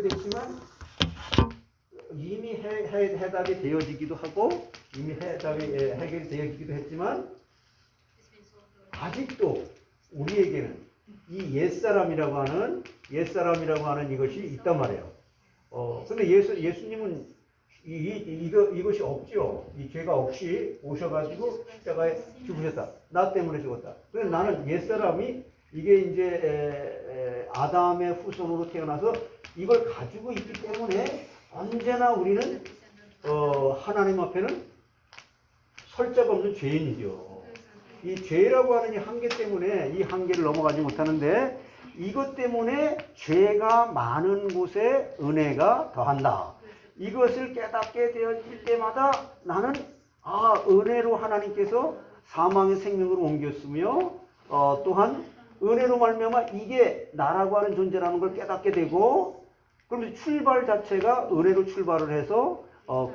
해결됐지만 이미 해답이 되어지기도 하고 이미 해답이 해결이 되어지기도 했지만 아직도 우리에게는 이 옛사람이라고 하는 이것이 있단 말이에요. 근데 예수님은 이것이 없죠. 이 죄가 없이 오셔가지고 십자가에 죽으셨다. 나 때문에 죽었다. 그래서 나는 옛사람이 이게 이제 아담의 후손으로 태어나서 이걸 가지고 있기 때문에 언제나 우리는 하나님 앞에는 설자가 없는 죄인이죠. 이 죄라고 하는 이 한계 때문에 이 한계를 넘어가지 못하는데 이것 때문에 죄가 많은 곳에 은혜가 더한다. 이것을 깨닫게 되어질 때마다 나는 은혜로 하나님께서 사망의 생명으로 옮겼으며 또한 은혜로 말미암아 이게 나라고 하는 존재라는 걸 깨닫게 되고 그러면 출발 자체가 은혜로 출발을 해서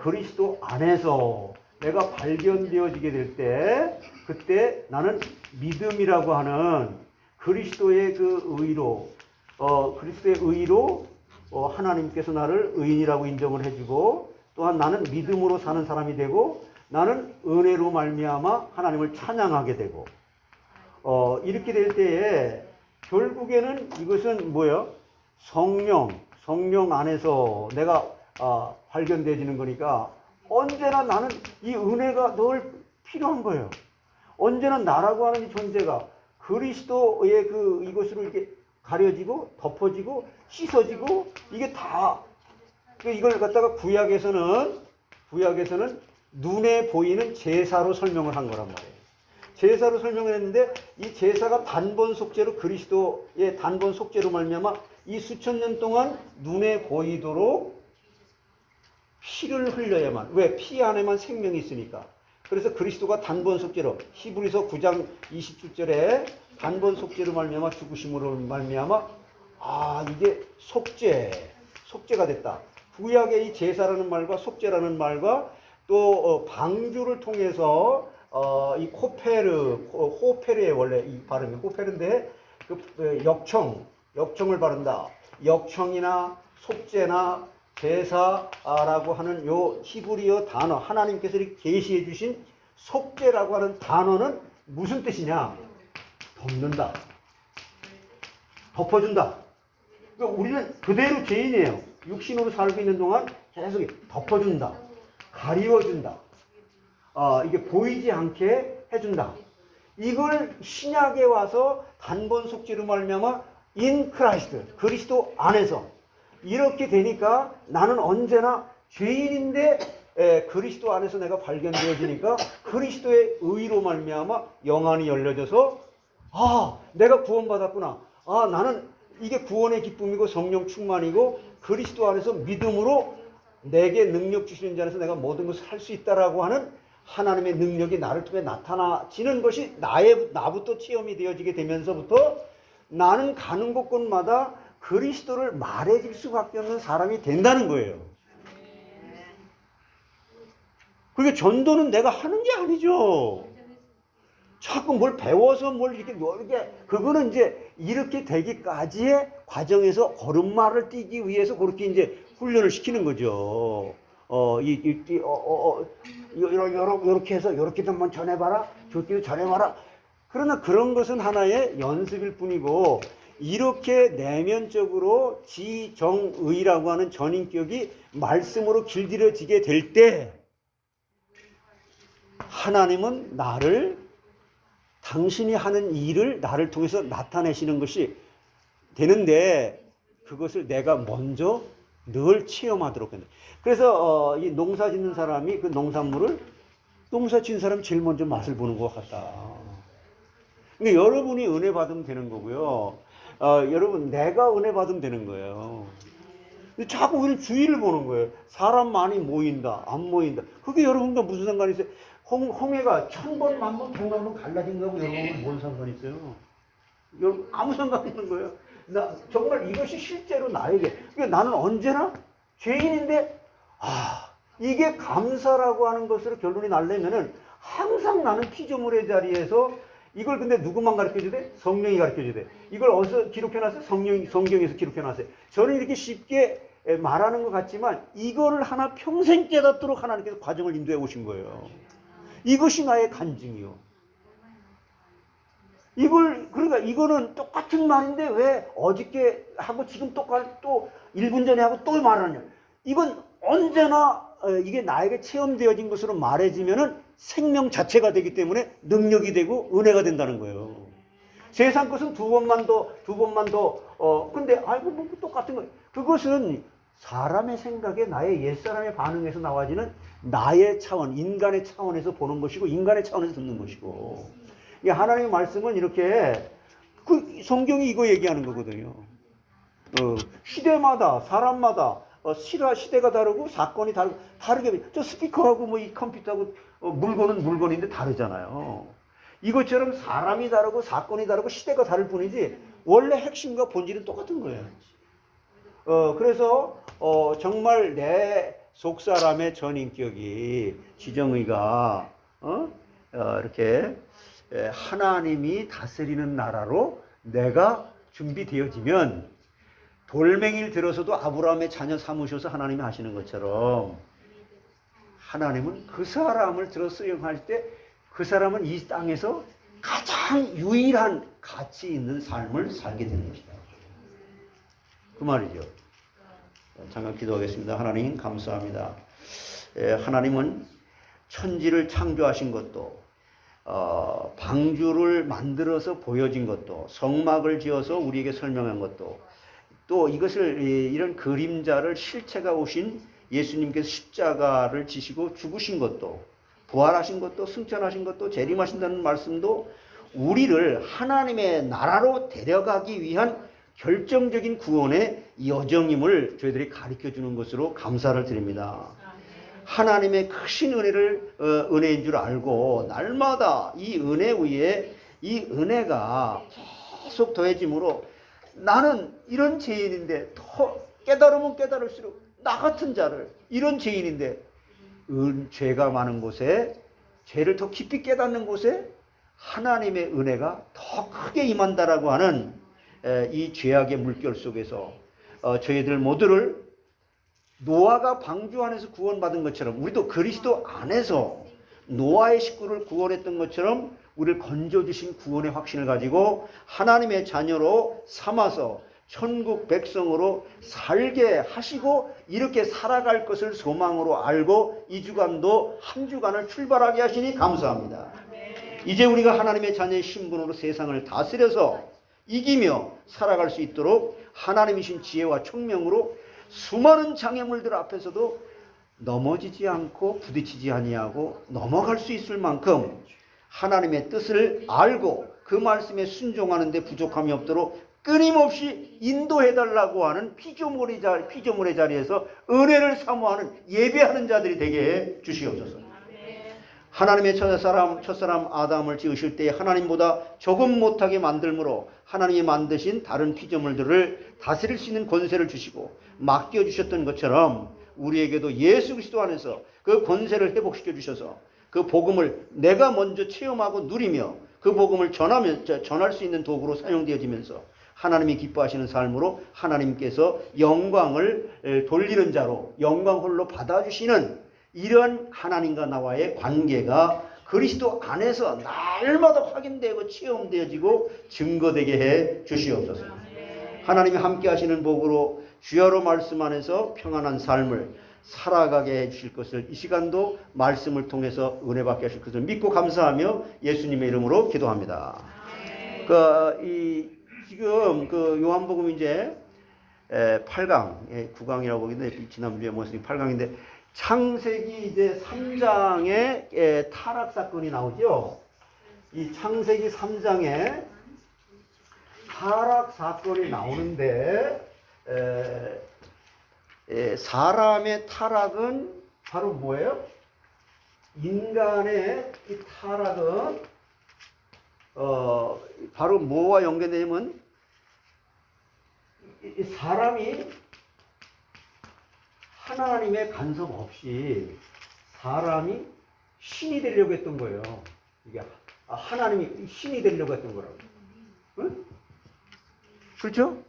그리스도 안에서 내가 발견되어지게 될 때 그때 나는 믿음이라고 하는 그리스도의 그 의로 하나님께서 나를 의인이라고 인정을 해주고 또한 나는 믿음으로 사는 사람이 되고 나는 은혜로 말미암아 하나님을 찬양하게 되고 이렇게 될 때에 결국에는 이것은 뭐예요? 성령 안에서 내가 발견되어지는 거니까 언제나 나는 이 은혜가 늘 필요한 거예요. 언제나 나라고 하는 이 존재가 그리스도의 이것으로 이렇게 가려지고 덮어지고 씻어지고 이게 다 이걸 갖다가 구약에서는 눈에 보이는 제사로 설명을 한 거란 말이에요. 제사로 설명을 했는데 이 제사가 단번 속죄로 그리스도의 단번 속죄로 말미암아 이 수천 년 동안 눈에 보이도록 피를 흘려야만 왜? 피 안에만 생명이 있으니까. 그래서 그리스도가 단번 속죄로 히브리서 9장 27절에 단번 속죄로 말미암아 죽으심으로 말미암아 이게 속죄가 됐다. 구약의 이 제사라는 말과 속죄라는 말과 또 방주를 통해서 이 호페르의 원래 이 발음이 호페르인데 역청을 바른다. 역청이나 속죄나 제사라고 하는 요 히브리어 단어 하나님께서 이렇게 계시해 주신 속죄라고 하는 단어는 무슨 뜻이냐? 덮는다. 덮어준다. 그러니까 우리는 그대로 죄인이에요. 육신으로 살고 있는 동안 계속 덮어준다. 가리워준다. 이게 보이지 않게 해준다. 이걸 신약에 와서 단번 속죄로 말미암아 in Christ, 그리스도 안에서 이렇게 되니까 나는 언제나 죄인인데 그리스도 안에서 내가 발견되어지니까 그리스도의 의로 말미암아 영안이 열려져서 내가 구원받았구나. 나는 이게 구원의 기쁨이고 성령 충만이고 그리스도 안에서 믿음으로 내게 능력 주시는 자 안에서 내가 모든 것을 할 수 있다라고 하는 하나님의 능력이 나를 통해 나타나지는 것이 나부터 체험이 되어지게 되면서부터 나는 가는 곳곳마다 그리스도를 말해줄 수밖에 없는 사람이 된다는 거예요. 그게 전도는 내가 하는 게 아니죠. 자꾸 뭘 배워서 이렇게 그거는 이제 이렇게 되기까지의 과정에서 걸음마를 뛰기 위해서 그렇게 이제 훈련을 시키는 거죠. 이렇게 해서 이렇게도 한번 전해봐라. 저렇게도 전해봐라. 그러나 그런 것은 하나의 연습일 뿐이고 이렇게 내면적으로 지정의라고 하는 전인격이 말씀으로 길들여지게 될 때 하나님은 당신이 하는 일을 나를 통해서 나타내시는 것이 되는데 그것을 내가 먼저 늘 체험하도록 합니다. 그래서 이 농사 짓는 사람이 그 농산물을 농사 짓는 사람이 제일 먼저 맛을 보는 것 같다. 근데 여러분이 은혜 받으면 되는 거고요. 여러분 내가 은혜 받으면 되는 거예요. 근데 자꾸 우리는 주의를 보는 거예요. 사람 많이 모인다 안 모인다. 그게 여러분과 무슨 상관이 있어요? 홍해가 1000번, 10,000번, 100,000번 갈라진다고 여러분은 뭔 상관이 있어요? 여러분 아무 상관 없는 거예요. 정말 이것이 실제로 나에게. 그러니까 나는 언제나 죄인인데 이게 감사라고 하는 것으로 결론이 나려면은 항상 나는 피조물의 자리에서 이걸 근데 누구만 가르쳐줘야 돼? 성령이 가르쳐줘야 돼. 이걸 어디서 기록해놨어요? 성경에서 기록해놨어요. 저는 이렇게 쉽게 말하는 것 같지만 이거를 하나 평생 깨닫도록 하나님께서 과정을 인도해 오신 거예요. 이것이 나의 간증이요. 그러니까 이거는 똑같은 말인데 왜 어저께 하고 지금 또 1분 전에 하고 또 말하냐. 이건 언제나 이게 나에게 체험되어진 것으로 말해지면은 생명 자체가 되기 때문에 능력이 되고 은혜가 된다는 거예요. 세상 것은 두 번만 더, 근데, 아이고, 뭐 똑같은 거예요. 그것은 사람의 생각에 나의 옛사람의 반응에서 나와지는 나의 차원, 인간의 차원에서 보는 것이고, 인간의 차원에서 듣는 것이고. 하나님의 말씀은 이렇게, 성경이 이거 얘기하는 거거든요. 시대마다, 사람마다, 시대가 다르고, 사건이 다르게, 저 스피커하고 뭐 이 컴퓨터하고, 물건은 물건인데 다르잖아요. 이것처럼 사람이 다르고 사건이 다르고 시대가 다를 뿐이지 원래 핵심과 본질은 똑같은 거예요. 그래서 정말 내 속사람의 전인격이 지정의가 이렇게 하나님이 다스리는 나라로 내가 준비되어지면 돌멩이를 들어서도 아브라함의 자녀 삼으셔서 하나님이 하시는 것처럼 하나님은 그 사람을 들어 수용할 때 그 사람은 이 땅에서 가장 유일한 가치 있는 삶을 살게 되는 것이다. 그 말이죠. 잠깐 기도하겠습니다. 하나님 감사합니다. 하나님은 천지를 창조하신 것도 방주를 만들어서 보여진 것도 성막을 지어서 우리에게 설명한 것도 또 이것을 이런 그림자를 실체가 오신 예수님께서 십자가를 지시고 죽으신 것도 부활하신 것도 승천하신 것도 재림하신다는 말씀도 우리를 하나님의 나라로 데려가기 위한 결정적인 구원의 여정임을 저희들이 가르쳐주는 것으로 감사를 드립니다. 하나님의 크신 은혜인 줄 알고 날마다 이 은혜 위에 이 은혜가 계속 더해짐으로 나는 이런 죄인인데 더 깨달으면 깨달을수록 나 같은 자를 이런 죄인인데 죄가 많은 곳에 죄를 더 깊이 깨닫는 곳에 하나님의 은혜가 더 크게 임한다라고 하는 이 죄악의 물결 속에서 저희들 모두를 노아가 방주 안에서 구원받은 것처럼 우리도 그리스도 안에서 노아의 식구를 구원했던 것처럼 우리를 건져주신 구원의 확신을 가지고 하나님의 자녀로 삼아서 천국 백성으로 살게 하시고 이렇게 살아갈 것을 소망으로 알고 이 주간도 한 주간을 출발하게 하시니 감사합니다. 이제 우리가 하나님의 자녀의 신분으로 세상을 다스려서 이기며 살아갈 수 있도록 하나님이신 지혜와 총명으로 수많은 장애물들 앞에서도 넘어지지 않고 부딪히지 아니하고 넘어갈 수 있을 만큼 하나님의 뜻을 알고 그 말씀에 순종하는 데 부족함이 없도록 끊임없이 인도해달라고 하는 피조물의 자리에서 은혜를 사모하는 예배하는 자들이 되게 해 주시옵소서. 하나님의 첫사람 아담을 지으실 때 하나님보다 조금 못하게 만들므로 하나님이 만드신 다른 피조물들을 다스릴 수 있는 권세를 주시고 맡겨주셨던 것처럼 우리에게도 예수 그리스도 안에서 그 권세를 회복시켜 주셔서 그 복음을 내가 먼저 체험하고 누리며 그 복음을 전할 수 있는 도구로 사용되어지면서 하나님이 기뻐하시는 삶으로 하나님께서 영광을 돌리는 자로 영광 홀로 받아주시는 이런 하나님과 나와의 관계가 그리스도 안에서 날마다 확인되고 체험되어지고 증거되게 해 주시옵소서. 하나님이 함께 하시는 복으로 주야로 말씀 안에서 평안한 삶을 살아가게 해 주실 것을 이 시간도 말씀을 통해서 은혜 받게 하실 것을 믿고 감사하며 예수님의 이름으로 기도합니다. 지금 요한복음 이제 8강, 9강이라고 보기인데 지난주에 모습이 8강인데 창세기 이제 3장에 타락 사건이 나오죠. 이 창세기 3장에 타락 사건이 나오는데 사람의 타락은 바로 뭐예요? 인간의 이 타락은 바로 뭐와 연계되냐면 사람이 하나님의 간섭 없이 사람이 신이 되려고 했던 거예요. 이게 하나님이 신이 되려고 했던 거라고. 응? 그렇죠?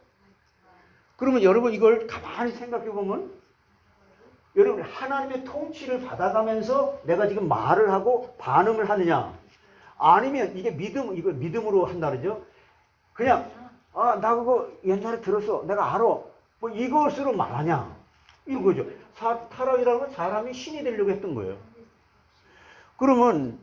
그러면 여러분 이걸 가만히 생각해 보면 여러분 하나님의 통치를 받아가면서 내가 지금 말을 하고 반응을 하느냐 아니면 이게 이거 믿음으로 한다 그러죠. 그냥 나 그거 옛날에 들었어 내가 알아 뭐 이것으로 말하냐 이거죠. 타락이라는 건 사람이 신이 되려고 했던 거예요. 그러면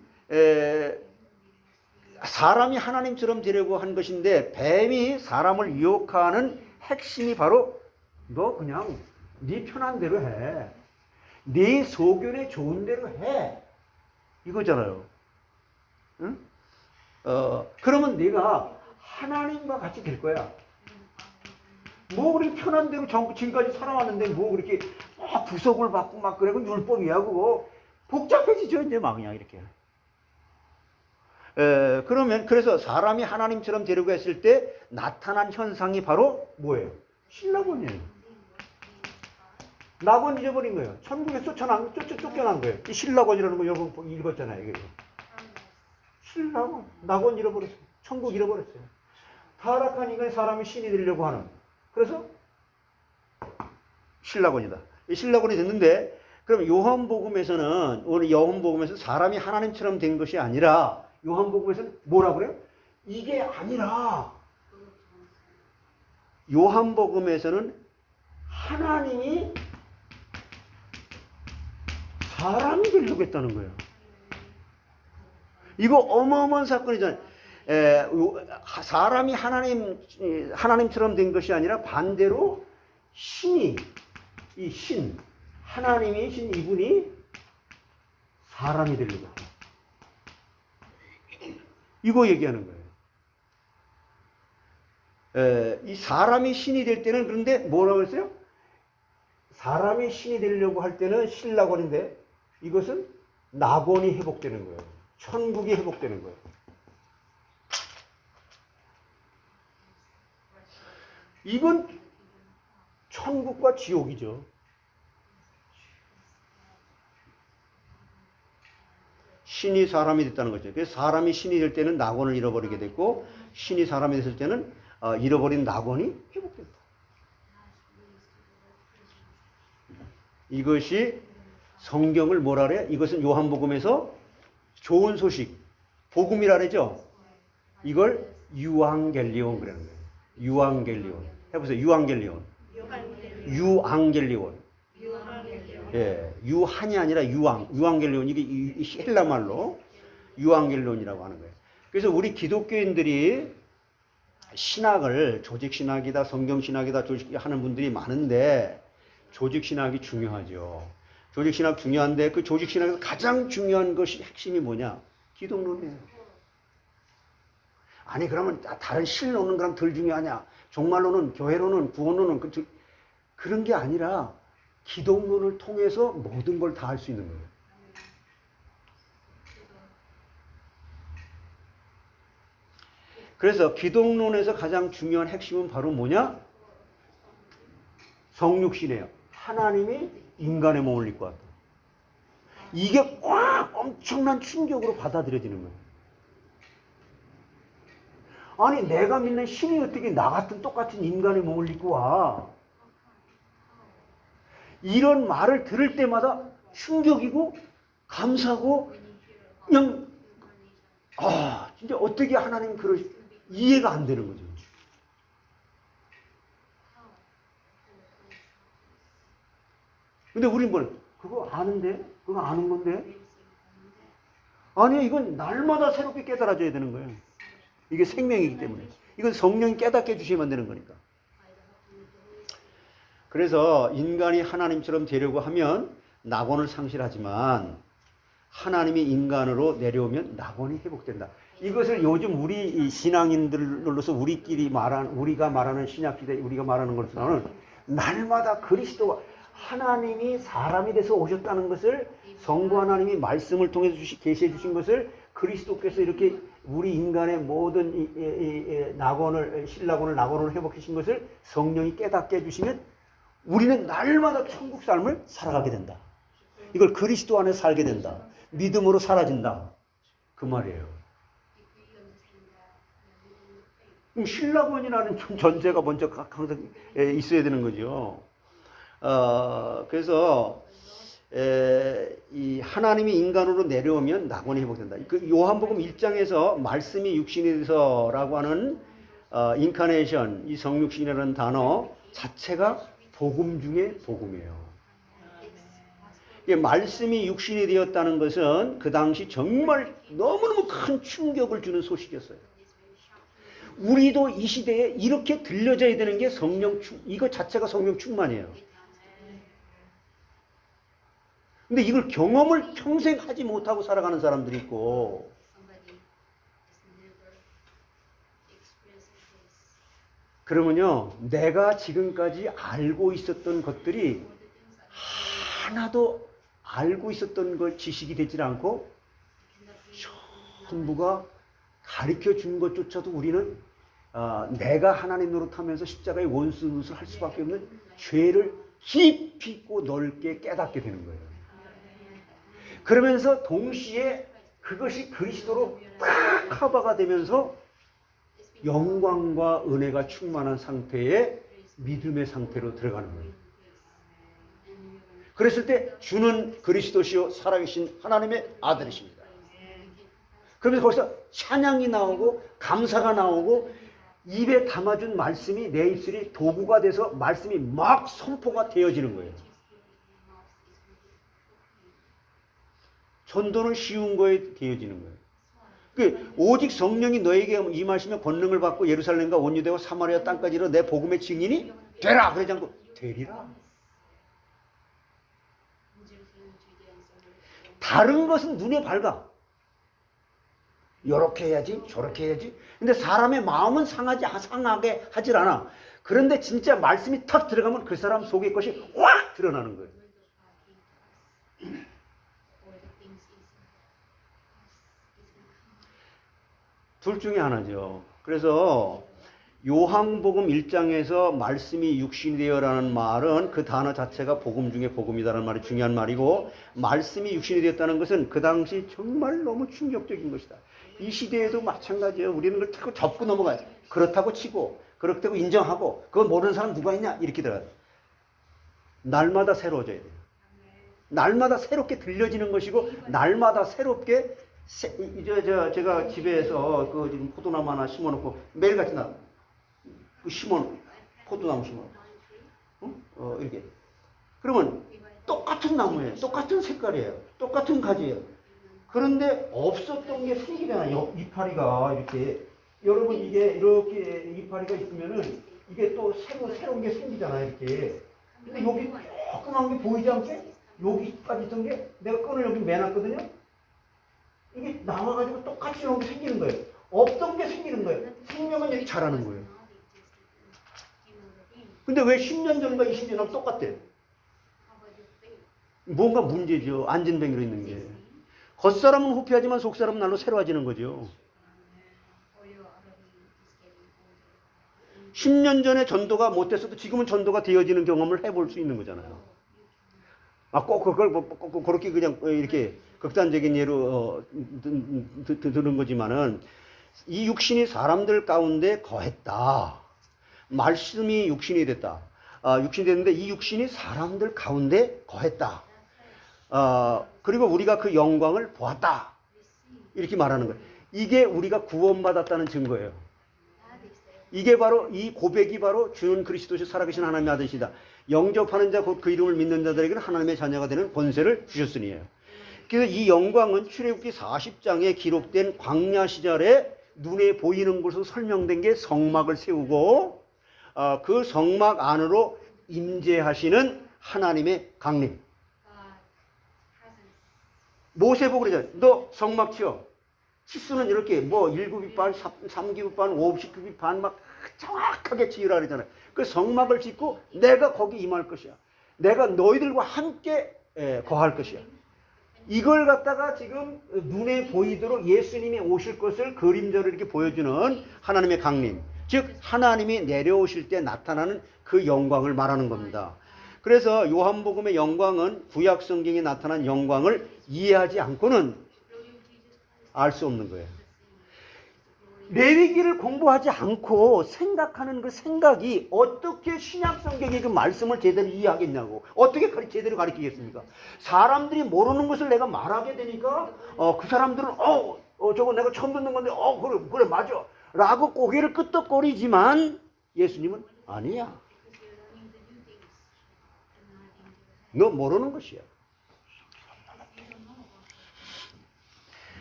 사람이 하나님처럼 되려고 한 것인데 뱀이 사람을 유혹하는 핵심이 바로 너 그냥 네 편한 대로 해. 네 소견에 좋은 대로 해. 이거잖아요. 응? 그러면 네가 하나님과 같이 될 거야. 뭐 그렇게 편한 대로 지금까지 살아왔는데 뭐 그렇게 구속을 받고 막 그래. 그 율법이야 그거. 복잡해지죠 이제 막 그냥 이렇게. 그러면 그래서 사람이 하나님처럼 되려고 했을 때 나타난 현상이 바로 뭐예요? 신라곤이에요. 낙원 잊어버린 거예요. 천국에 쫓겨난 거예요. 이 신라곤이라는 거 여러분 읽었잖아요. 이게. 신라곤, 낙원 잃어버렸어요. 천국 잃어버렸어요. 타락한 인간이 사람이 신이 되려고 하는. 그래서 신라곤이다. 이 신라곤이 됐는데 그럼 요한복음에서는 오늘 요한복음에서 사람이 하나님처럼 된 것이 아니라 요한복음에서는 뭐라 그래요? 이게 아니라 요한복음에서는 하나님이 사람이 되려고 했다는 거예요. 이거 어마어마한 사건이잖아요. 사람이 하나님처럼 된 것이 아니라 반대로 신이 하나님이 신 이분이 사람이 되려고 합니다. 이거 얘기하는 거예요. 이 사람이 신이 될 때는 그런데 뭐라고 했어요? 사람이 신이 되려고 할 때는 신라곤인데 이것은 낙원이 회복되는 거예요. 천국이 회복되는 거예요. 이건 천국과 지옥이죠. 신이 사람이 됐다는 거죠. 그래서 사람이 신이 될 때는 낙원을 잃어버리게 됐고 신이 사람이 됐을 때는 잃어버린 낙원이 회복된다. 이것이 성경을 뭐라 그래? 이것은 요한복음에서 좋은 소식, 복음이라 그러죠? 이걸 유앙겔리온 그러는 거예요. 유앙겔리온. 해보세요. 유앙겔리온. 유앙겔리온. 예, 유한이 아니라 유앙겔리온. 이게 헬라 말로 유앙겔리온이라고 하는 거예요. 그래서 우리 기독교인들이 신학을 조직신학이다, 성경신학이다, 하는 분들이 많은데 조직신학이 중요하죠. 조직신학 중요한데 그 조직신학에서 가장 중요한 것이 핵심이 뭐냐? 기독론이에요. 아니 그러면 다른 신론은 그럼 덜 중요하냐? 종말론은, 교회론은, 구원론은 그런 게 아니라 기독론을 통해서 모든 걸 다 할 수 있는 거예요. 그래서 기독론에서 가장 중요한 핵심은 바로 뭐냐? 성육신이에요. 하나님이 인간의 몸을 입고 왔다. 이게 꽉 엄청난 충격으로 받아들여지는 거예요. 아니 내가 믿는 신이 어떻게 나 같은 똑같은 인간의 몸을 입고 와. 이런 말을 들을 때마다 충격이고 감사하고 그냥 진짜 어떻게 하나님 이해가 안 되는 거죠. 근데 우린 그거 아는데? 그거 아는 건데? 아니 이건 날마다 새롭게 깨달아져야 되는 거예요. 이게 생명이기 때문에. 이건 성령이 깨닫게 해주시면 되는 거니까. 그래서 인간이 하나님처럼 되려고 하면 낙원을 상실하지만 하나님이 인간으로 내려오면 낙원이 회복된다. 이것을 요즘 우리 신앙인들로서 우리가 말하는 신약시대 우리가 말하는 것으로는 날마다 그리스도가 하나님이 사람이 돼서 오셨다는 것을 성부 하나님이 말씀을 통해서 계시해 주신 것을 그리스도께서 이렇게 우리 인간의 모든 낙원을 회복해 주신 것을 성령이 깨닫게 해주시면 우리는 날마다 천국 삶을 살아가게 된다. 이걸 그리스도 안에 살게 된다. 믿음으로 사라진다. 그 말이에요. 그럼 신라권이라는 전제가 먼저 항상 있어야 되는 거죠. 그래서 이 하나님이 인간으로 내려오면 낙원이 회복된다. 그 요한복음 1장에서 말씀이 육신이 돼서라고 하는 인카네이션, 이 성육신이라는 단어 자체가 복음 중에 복음이에요. 말씀이 육신이 되었다는 것은 그 당시 정말 너무너무 큰 충격을 주는 소식이었어요. 우리도 이 시대에 이렇게 들려져야 되는 게 이거 자체가 성령 충만이에요. 근데 이걸 경험을 평생 하지 못하고 살아가는 사람들이 있고, 그러면요, 내가 지금까지 알고 있었던 것들이 하나도 알고 있었던 걸 지식이 되질 않고 전부가 가르쳐 준 것조차도 우리는 내가 하나님 노릇하면서 십자가의 원수 노릇을 할 수밖에 없는 죄를 깊이 있고 넓게 깨닫게 되는 거예요. 그러면서 동시에 그것이 그리스도로 딱 커버가 되면서 영광과 은혜가 충만한 상태의 믿음의 상태로 들어가는 거예요. 그랬을 때 주는 그리스도시요 살아계신 하나님의 아들이십니다. 그러면서 거기서 찬양이 나오고 감사가 나오고 입에 담아준 말씀이 내 입술이 도구가 돼서 말씀이 막 선포가 되어지는 거예요. 전도는 쉬운 거에 되어지는 거예요. 오직 성령이 너에게 임하시면 권능을 받고 예루살렘과 온 유대와 사마리아 땅까지 이르러 내 복음의 증인이 되라. 그러지 않고 되리라. 다른 것은 눈에 밝아. 요렇게 해야지 저렇게 해야지. 근데 사람의 마음은 상하게 하질 않아. 그런데 진짜 말씀이 탁 들어가면 그 사람 속의 것이 확 드러나는 거예요. 둘 중에 하나죠. 그래서 요한복음 1장에서 말씀이 육신이 되어라는 말은 그 단어 자체가 복음 중에 복음이다라는 말이 중요한 말이고, 말씀이 육신이 되었다는 것은 그 당시 정말 너무 충격적인 것이다. 이 시대에도 마찬가지예요. 우리는 그걸 자꾸 접고 넘어가요. 그렇다고 치고 그렇다고 인정하고 그건 모르는 사람 누가 있냐 이렇게 들어가요. 날마다 새로워져야 돼요. 날마다 새롭게 들려지는 것이고 날마다 새롭게 제가 집에서 그 지금 포도나무 하나 심어놓고 매일같이 포도나무 심어. 이렇게. 그러면 똑같은 나무예요. 똑같은 색깔이에요. 똑같은 가지예요. 그런데 없었던 게 생기잖아요. 이파리가 이렇게. 여러분 이게 이렇게 이파리가 있으면은 이게 또 새로운 게 생기잖아요. 이렇게. 근데 여기 조그만 게 보이지 않게 여기까지 있던 게 내가 끈을 여기 매놨거든요. 이게 나와가지고 똑같이 이런 게 생기는 거예요. 없던 게 생기는 거예요. 생명은 이렇게 자라는 거예요. 근데 왜 10년 전과 20년 전하고 똑같대요? 뭔가 문제죠. 안진뱅이로 있는 게. 겉사람은 후피하지만 속사람은 날로 새로워지는 거죠. 10년 전에 전도가 못했어도 지금은 전도가 되어지는 경험을 해볼 수 있는 거잖아요. 꼭 그걸 그렇게 그냥 이렇게 극단적인 예로 들은 거지만은 이 육신이 사람들 가운데 거했다. 말씀이 육신이 됐다. 육신이 됐는데 이 육신이 사람들 가운데 거했다. 그리고 우리가 그 영광을 보았다. 이렇게 말하는 거예요. 이게 우리가 구원받았다는 증거예요. 이게 바로 이 고백이 바로 주는 그리스도시 살아계신 하나님의 아들이시다. 영접하는 자 곧 그 이름을 믿는 자들에게는 하나님의 자녀가 되는 권세를 주셨으니에요. 그래서 이 영광은 출애굽기 40장에 기록된 광야 시절에 눈에 보이는 곳으로 설명된 게 성막을 세우고 그 성막 안으로 임재하시는 하나님의 강림. 모세보고 그러잖아요. 너 성막 치워. 치수는 이렇게 1규빗 반, 3규빗 반, 50규빗 반 막 정확하게 지으라 그러잖아요. 그 성막을 짓고 내가 거기 임할 것이야. 내가 너희들과 함께 거할 것이야. 이걸 갖다가 지금 눈에 보이도록 예수님이 오실 것을 그림자로 이렇게 보여주는 하나님의 강림. 즉 하나님이 내려오실 때 나타나는 그 영광을 말하는 겁니다. 그래서 요한복음의 영광은 구약 성경에 나타난 영광을 이해하지 않고는 알 수 없는 거예요. 레위기를 공부하지 않고 생각하는 그 생각이 어떻게 신약 성경의 그 말씀을 제대로 이해하겠냐고. 어떻게 제대로 가르치겠습니까? 사람들이 모르는 것을 내가 말하게 되니까 그 사람들은 저거 내가 처음 듣는 건데 그래 맞아 라고 고개를 끄덕거리지만 예수님은 아니야. 너 모르는 것이야.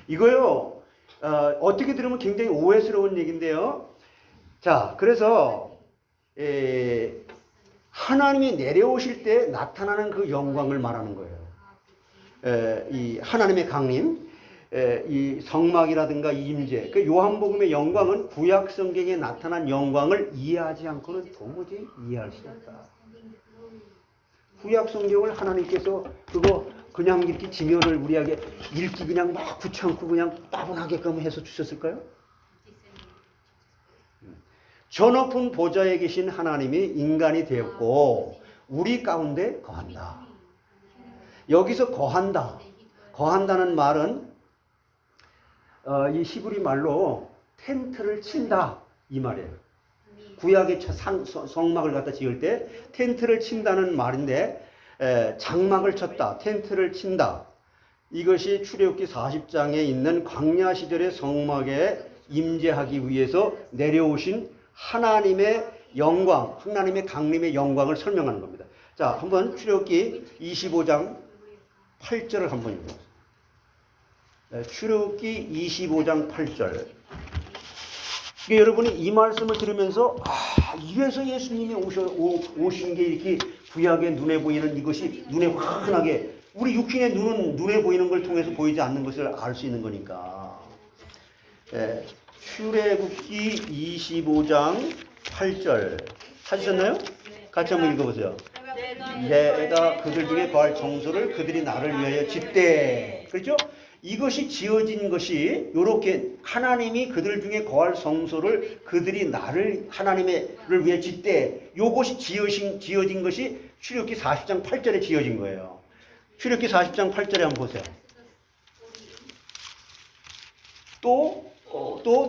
이거요. 어떻게 들으면 굉장히 오해스러운 얘기인데요. 자, 그래서 하나님이 내려오실 때 나타나는 그 영광을 말하는 거예요. 이 하나님의 강림, 이 성막이라든가 임재, 그 요한복음의 영광은 구약 성경에 나타난 영광을 이해하지 않고는 도무지 이해할 수 없다. 구약 성경을 하나님께서 그거 그냥 이렇게 지면을 우리에게 읽기 그냥 막 붙여놓고 그냥 따분하게끔 해서 주셨을까요? 저 높은 보좌에 계신 하나님이 인간이 되었고 우리 가운데 거한다. 여기서 거한다. 거한다는 말은 이 히브리 말로 텐트를 친다 이 말이에요. 구약의 성막을 갖다 지을 때 텐트를 친다는 말인데 장막을 쳤다, 텐트를 친다. 이것이 출애굽기 40장에 있는 광야 시절의 성막에 임재하기 위해서 내려오신 하나님의 영광, 하나님의 강림의 영광을 설명하는 겁니다. 자, 한번 출애굽기 25장 8절을 한번 읽어보세요. 출애굽기 25장 8절. 여러분이 이 말씀을 들으면서 이래서 예수님이 오신 게 이렇게 구약에 눈에 보이는 이것이 눈에 환하게 우리 육신의 눈은 눈에 보이는 걸 통해서 보이지 않는 것을 알 수 있는 거니까. 출애굽기 25장 8절 찾으셨나요? 같이 한번 읽어보세요. 내가 그들 중에 거할 성소를 그들이 나를 위하여 짓되. 그렇죠? 이것이 지어진 것이 이렇게 하나님이 그들 중에 거할 성소를 그들이 나를 하나님을 위해 짓되 이것이 지어진 것이 출애굽기 40장 8절에 지어진 거예요. 출애굽기 40장 8절에 한번 보세요. 또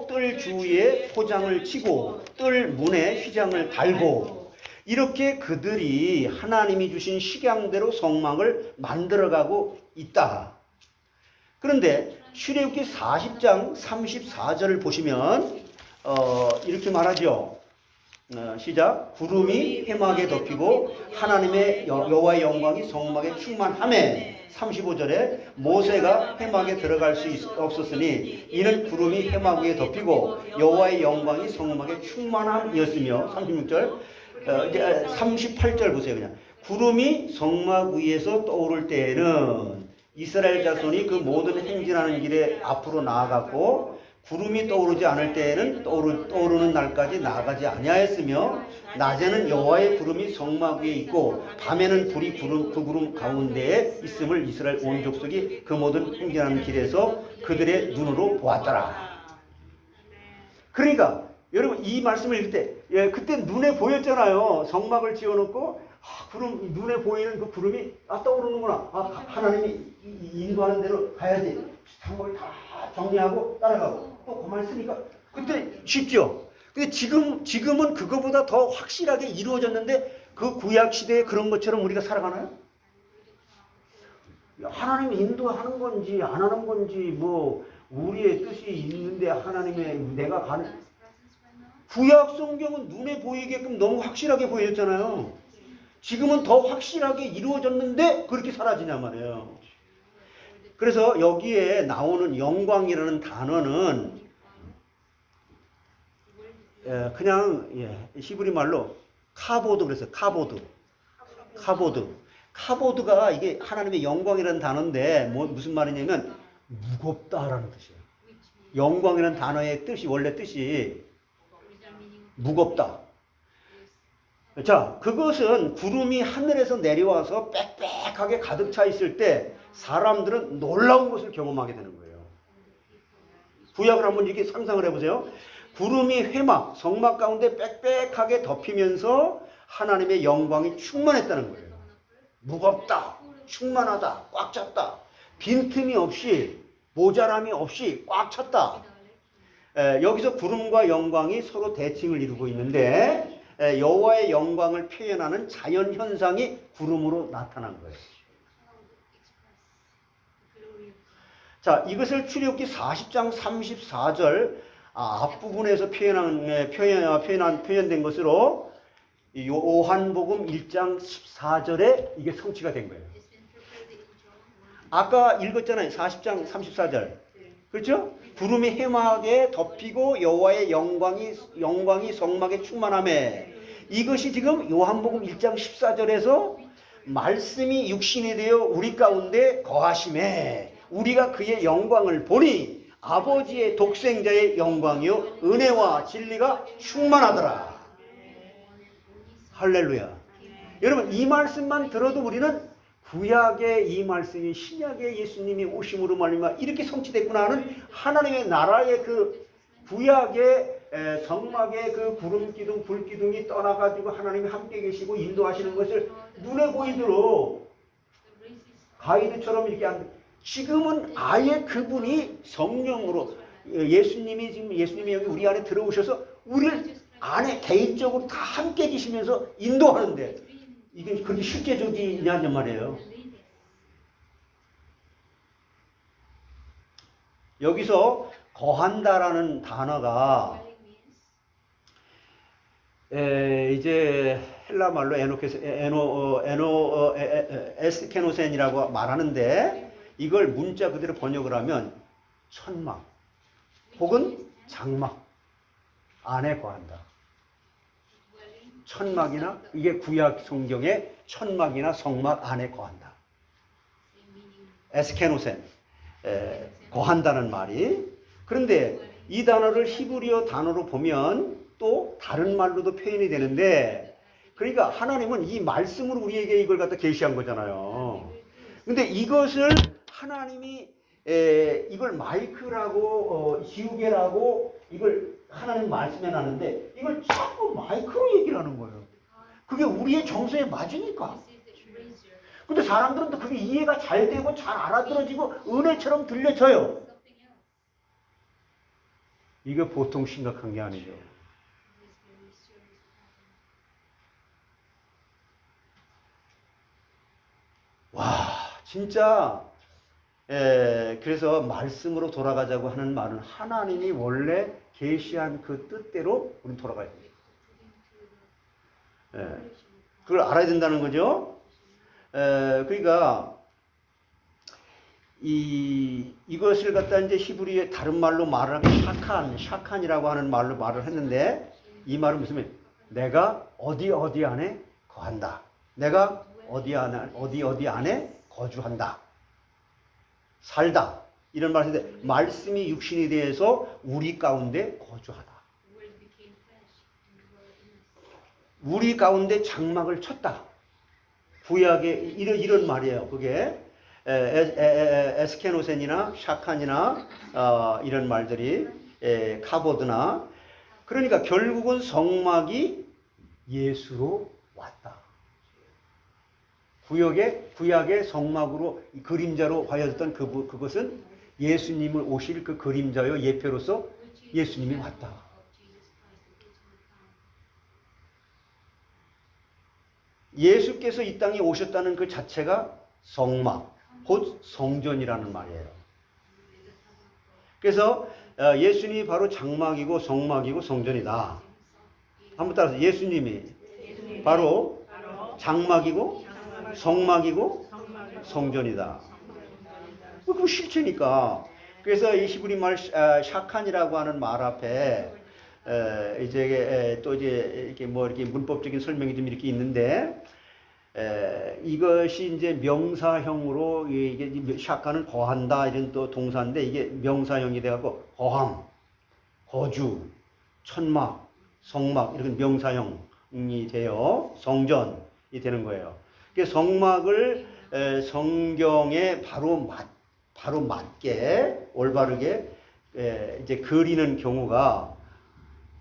뜰 주위에 포장을 치고 뜰 문에 휘장을 달고 이렇게 그들이 하나님이 주신 식양대로 성막을 만들어가고 있다. 그런데 출애굽기 40장 34절을 보시면 이렇게 말하죠. 시작. 구름이 회막에 덮이고 하나님의 여호와의 영광이 성막에 충만하매 35절에 모세가 회막에 들어갈 수 없었으니 이는 구름이 회막 위에 덮이고 여호와의 영광이 성막에 충만함이었으며 36절 38절 보세요. 그냥 구름이 성막 위에서 떠오를 때에는 이스라엘 자손이 그 모든 행진하는 길에 앞으로 나아갔고 구름이 떠오르지 않을 때에는 떠오르는 날까지 나아가지 아니하였으며 낮에는 여호와의 구름이 성막 위에 있고 밤에는 불이 그 구름 가운데에 있음을 이스라엘 온 족속이 그 모든 행진하는 길에서 그들의 눈으로 보았더라. 그러니까 여러분 이 말씀을 읽을 때 그때 눈에 보였잖아요. 성막을 지어놓고 구름 눈에 보이는 그 구름이 떠오르는구나. 하나님이 인도하는 대로 가야지. 장막을 다 정리하고 따라가고 또 가만히 있으니까 그때 쉽죠. 근데 지금은 그거보다 더 확실하게 이루어졌는데 그 구약 시대에 그런 것처럼 우리가 살아가나요? 하나님이 인도하는 건지 안 하는 건지 뭐 우리의 뜻이 있는데 하나님의 내가 가는 구약 성경은 눈에 보이게끔 너무 확실하게 보여졌잖아요. 지금은 더 확실하게 이루어졌는데 그렇게 사라지냐 말이에요. 그래서 여기에 나오는 영광이라는 단어는 그냥 히브리 말로 카보드 그랬어요. 카보드가 이게 하나님의 영광이라는 단어인데 무슨 말이냐면 무겁다라는 뜻이에요. 영광이라는 단어의 뜻이 원래 뜻이 무겁다. 자, 그것은 구름이 하늘에서 내려와서 빽빽하게 가득 차 있을 때 사람들은 놀라운 것을 경험하게 되는 거예요. 구약을 한번 이렇게 상상을 해보세요. 구름이 회막, 성막 가운데 빽빽하게 덮이면서 하나님의 영광이 충만했다는 거예요. 무겁다, 충만하다, 꽉 찼다, 빈틈이 없이 모자람이 없이 꽉 찼다. 여기서 구름과 영광이 서로 대칭을 이루고 있는데 여호와의 영광을 표현하는 자연 현상이 구름으로 나타난 거예요. 자, 이것을 출애굽기 40장 34절 앞부분에서 표현된 것으로 요한복음 1장 14절에 이게 성취가 된 거예요. 아까 읽었잖아요. 40장 34절. 그렇죠? 구름이 해막에 덮이고 여호와의 영광이 성막에 충만하매. 이것이 지금 요한복음 1장 14절에서 말씀이 육신이 되어 우리 가운데 거하심에 우리가 그의 영광을 보니 아버지의 독생자의 영광이요 은혜와 진리가 충만하더라. 할렐루야. 여러분, 이 말씀만 들어도 우리는 구약의 이 말씀이 신약의 예수님이 오심으로 말미암아 이렇게 성취됐구나 하는 하나님의 나라의 그 구약의 성막의 그 구름 기둥, 불 기둥이 떠나가지고 하나님이 함께 계시고 인도하시는 것을 눈에 보이도록 가이드처럼 이렇게 지금은 아예 그분이 성령으로 예수님이 여기 우리 안에 들어오셔서 우리를 안에 개인적으로 다 함께 계시면서 인도하는데 이게 그렇게 실제적이냐는 말이에요. 여기서 거한다라는 단어가 이제 헬라 말로 에스케노센이라고 말하는데 이걸 문자 그대로 번역을 하면 천막 혹은 장막 안에 거한다. 천막이나 이게 구약 성경의 천막이나 성막 안에 거한다. 에스케노센 거한다는 말이. 그런데 이 단어를 히브리어 단어로 보면 또 다른 말로도 표현이 되는데 그러니까 하나님은 이 말씀으로 우리에게 이걸 갖다 계시한 거잖아요. 근데 이것을 하나님이 이걸 마이크라고 지우개라고 이걸 하나님 말씀해 놨는데 이걸 자꾸 마이크로 얘기를 하는 거예요. 그게 우리의 정서에 맞으니까. 근데 사람들은 또 그게 이해가 잘 되고 잘 알아들어지고 은혜처럼 들려져요. 이게 보통 심각한 게 아니죠. 와, 진짜 그래서 말씀으로 돌아가자고 하는 말은 하나님이 원래 계시한 그 뜻대로 우리는 돌아가야 됩니다. 그걸 알아야 된다는 거죠. 그러니까 이것을 갖다 이제 히브리의 다른 말로 말을 하면 샤칸이라고 하는 말로 말을 했는데 이 말은 무슨 말이에요? 내가 어디 안에 거한다. 내가 어디 안에 거주한다. 살다. 이런 말인데 말씀이 육신이 되어서 우리 가운데 거주하다. 우리 가운데 장막을 쳤다. 구약의 이런 말이에요. 그게 에스케노센이나 샤칸이나 이런 말들이 카보드나 그러니까 결국은 성막이 예수로 왔다. 구약의 성막으로 그림자로 화여졌던 그것은 예수님을 오실 그 그림자요 예표로서 예수님이 왔다. 예수께서 이 땅에 오셨다는 그 자체가 성막, 곧 성전이라는 말이에요. 그래서 예수님이 바로 장막이고 성막이고 성전이다. 한번 따라서 예수님이 바로 장막이고 성막이고 성전이다. 그거 실체니까. 그래서 이 히브리 말 샤칸이라고 하는 말 앞에 이제 또 이제 이렇게 뭐 이렇게 문법적인 설명이 좀 이렇게 있는데 이것이 이제 명사형으로 이게 샤칸은 거한다 이런 또 동사인데 이게 명사형이 돼갖고 거함, 거주, 천막, 성막 이런 명사형이 돼요. 성전이 되는 거예요. 성막을 성경에 바로 맞게 올바르게 이제 그리는 경우가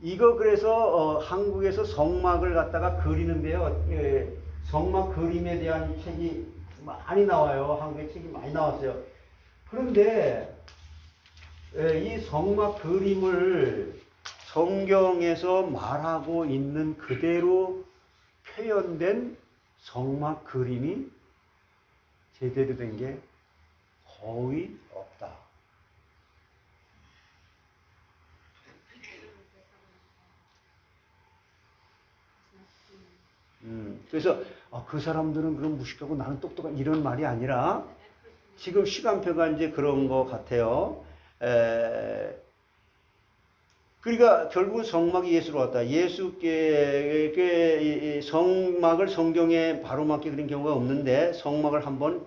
이거 그래서 한국에서 성막을 갖다가 그리는데요. 성막 그림에 대한 책이 많이 나와요. 한국에 책이 많이 나왔어요. 그런데 이 성막 그림을 성경에서 말하고 있는 그대로 표현된 성막 그림이 제대로 된 게 거의 없다. 그래서 그 사람들은 그럼 무식하고 나는 똑똑한 이런 말이 아니라 지금 시간표가 이제 그런 것 같아요. 그러니까 결국은 성막이 예수로 왔다. 예수께 성막을 성경에 바로 맞게 그린 경우가 없는데 성막을 한번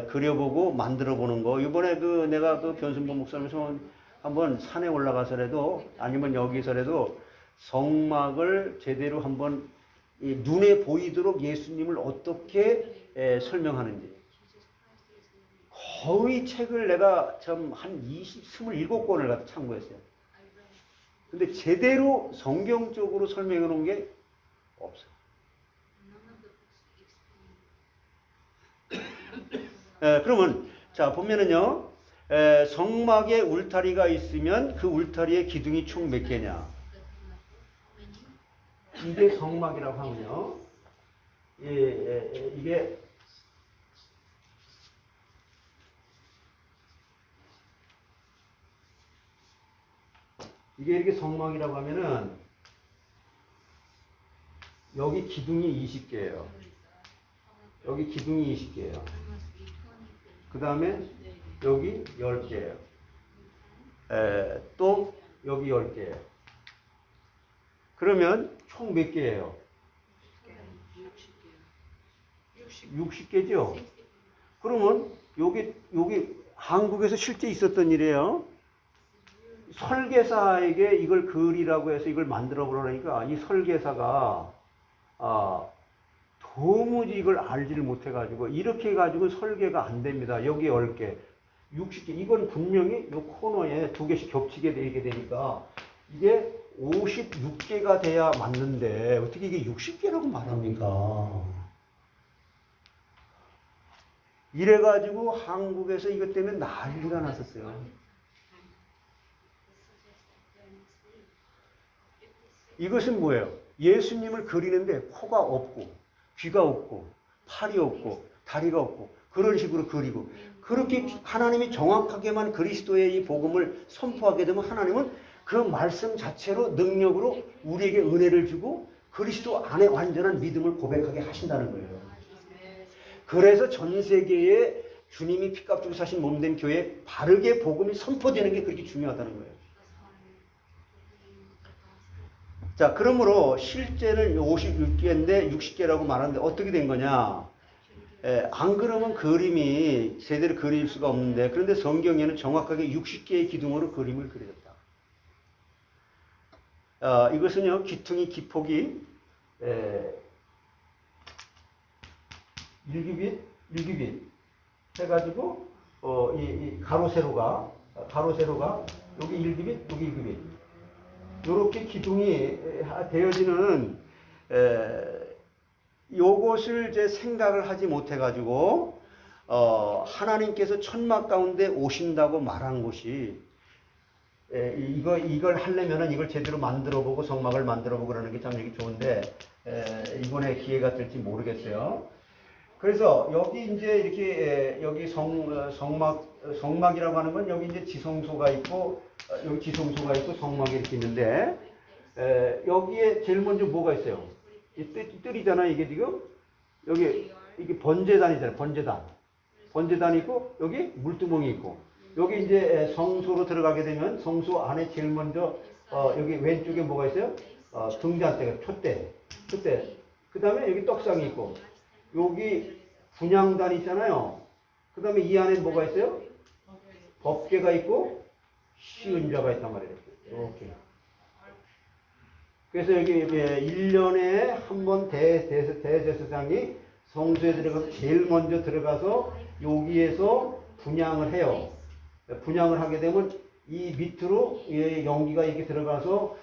그려보고 만들어 보는 거. 이번에 내가 변순보 목사님에서 한번 산에 올라가서라도 아니면 여기서라도 성막을 제대로 한번 눈에 보이도록 예수님을 어떻게 설명하는지. 거의 책을 내가 참 한 27권을 갖다 참고했어요. 근데 제대로 성경적으로 설명해 놓은 게 없어요. 그러면 자 보면은요, 성막에 울타리가 있으면 그 울타리의 기둥이 총 몇 개냐? 이게 성막이라고 하면요, 이게 이렇게 성막이라고 하면은 여기 기둥이 20개예요. 여기 기둥이 20개예요. 그 다음에 여기 10개예요. 또 여기 10개예요. 그러면 총 몇 개예요? 60개죠? 그러면 여기 한국에서 실제 있었던 일이에요. 설계사에게 이걸 그리라고 해서 이걸 만들어 보라니까 이 설계사가 도무지 이걸 알지를 못해가지고 이렇게 해가지고 설계가 안 됩니다. 여기 10개, 60개. 이건 분명히 이 코너에 2개씩 겹치게 되게 되니까 이게 56개가 돼야 맞는데 어떻게 이게 60개라고 말합니까? 이래가지고 한국에서 이것 때문에 난리가 났었어요. 이것은 뭐예요? 예수님을 그리는데 코가 없고 귀가 없고 팔이 없고 다리가 없고 그런 식으로 그리고 그렇게 하나님이 정확하게만 그리스도의 이 복음을 선포하게 되면 하나님은 그 말씀 자체로 능력으로 우리에게 은혜를 주고 그리스도 안에 완전한 믿음을 고백하게 하신다는 거예요. 그래서 전 세계에 주님이 피값 주고 사신 몸된 교회에 바르게 복음이 선포되는 게 그렇게 중요하다는 거예요. 자, 그러므로 실제는 56개인데 60개라고 말하는데 어떻게 된 거냐? 안 그러면 그림이 제대로 그릴 수가 없는데 그런데 성경에는 정확하게 60개의 기둥으로 그림을 그려졌다. 이것은요, 기퉁이 기폭이 1규빗 해가지고 이 가로 세로가 여기 1규빗 여기 1규빗 이렇게 기둥이 되어지는 요것을 이제 생각을 하지 못해가지고 하나님께서 천막 가운데 오신다고 말한 것이 이걸 하려면은 이걸 제대로 만들어보고 성막을 만들어보고 그러는 게 참 좋은데 이번에 기회가 될지 모르겠어요. 그래서 여기 이제 이렇게 여기 성막이라고 하는 건 여기 이제 지성소가 있고 여기 지성소가 있고 성막이 이렇게 있는데 여기에 제일 먼저 뭐가 있어요? 이 뜰이잖아 이게 지금 여기 이게 번제단이잖아요. 번제단이 있고 여기 물두멍이 있고 여기 이제 성소로 들어가게 되면 성소 안에 제일 먼저 여기 왼쪽에 뭐가 있어요? 등잔대가 촛대. 그 다음에 여기 떡상이 있고 여기 분향단 있잖아요. 그 다음에 이 안에 뭐가 있어요? 법궤가 있고 시은자가 있단 말이에요. 이렇게. 그래서 여기 1년에 한 번 대제사장이 성소에 들어가서 제일 먼저 들어가서 여기에서 분향을 해요. 분향을 하게 되면 이 밑으로 연기가 이렇게 들어가서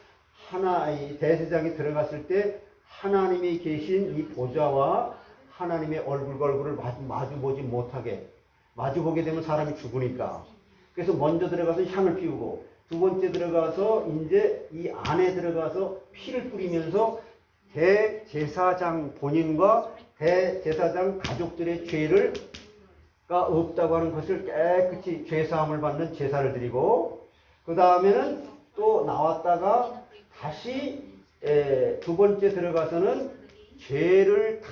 이 대제사장이 들어갔을 때 하나님이 계신 이 보좌와 하나님의 얼굴과 얼굴을 마주보지 못하게 마주보게 되면 사람이 죽으니까 그래서 먼저 들어가서 향을 피우고 두 번째 들어가서 이제 이 안에 들어가서 피를 뿌리면서 대제사장 본인과 대제사장 가족들의 죄를 가 없다고 하는 것을 깨끗이 죄사함을 받는 제사를 드리고 그 다음에는 또 나왔다가 다시 두 번째 들어가서는 죄를 다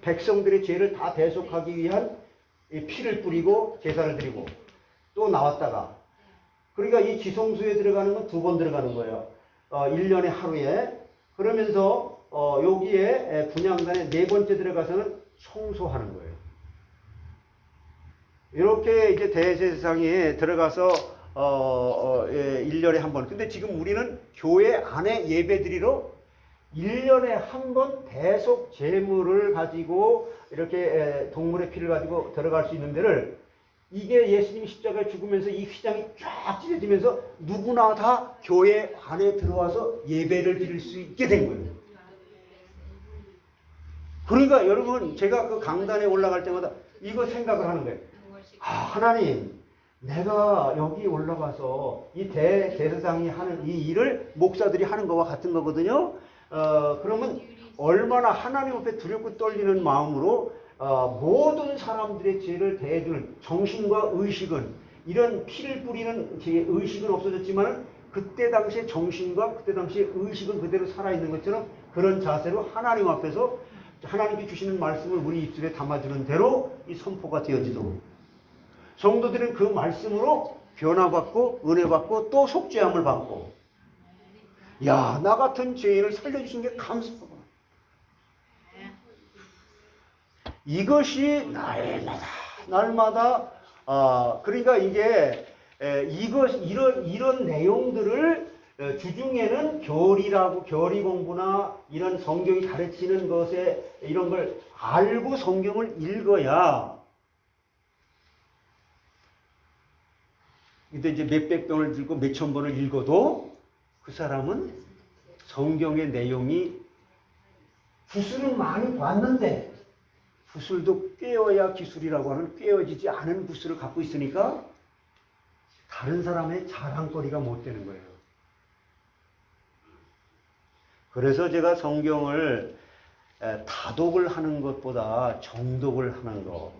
백성들의 죄를 다 대속하기 위한 피를 뿌리고 제사를 드리고 또 나왔다가 그러니까 이 지성소에 들어가는 건 두 번 들어가는 거예요. 1년에 하루에. 그러면서 여기에 분향단에 네 번째 들어가서는 청소하는 거예요. 이렇게 이제 대제사장에 들어가서 1년에 한 번. 근데 지금 우리는 교회 안에 예배드리러 1년에 한 번 대속 제물을 가지고 이렇게 동물의 피를 가지고 들어갈 수 있는 데를 이게 예수님이 십자가에 죽으면서 이 휘장이 쫙 찢어지면서 누구나 다 교회 안에 들어와서 예배를 드릴 수 있게 된 거예요. 그러니까 여러분 제가 그 강단에 올라갈 때마다 이거 생각을 하는 거예요. 하나님, 내가 여기 올라가서 이 대제사장이 하는 이 일을 목사들이 하는 거와 같은 거거든요. 그러면 얼마나 하나님 앞에 두렵고 떨리는 마음으로 모든 사람들의 죄를 대해주는 정신과 의식은 이런 피를 뿌리는 의식은 없어졌지만 그때 당시에 정신과 그때 당시에 의식은 그대로 살아있는 것처럼 그런 자세로 하나님 앞에서 하나님께 주시는 말씀을 우리 입술에 담아주는 대로 이 선포가 되어지도록 성도들은 그 말씀으로 변화받고 은혜받고 또 속죄함을 받고 야, 나 같은 죄인을 살려주신 게 감사하구나. 이것이 날마다 그러니까 이게 이런 내용들을 주중에는 교리 공부나 이런 성경이 가르치는 것에 이런 걸 알고 성경을 읽어야 근데 이제 몇백 번을 들고 몇천 번을 읽어도 그 사람은 성경의 내용이 구슬은 많이 봤는데 구슬도 꿰어야 기술이라고 하는 꿰어지지 않은 구슬을 갖고 있으니까 다른 사람의 자랑거리가 못 되는 거예요. 그래서 제가 성경을 다독을 하는 것보다 정독을 하는 것.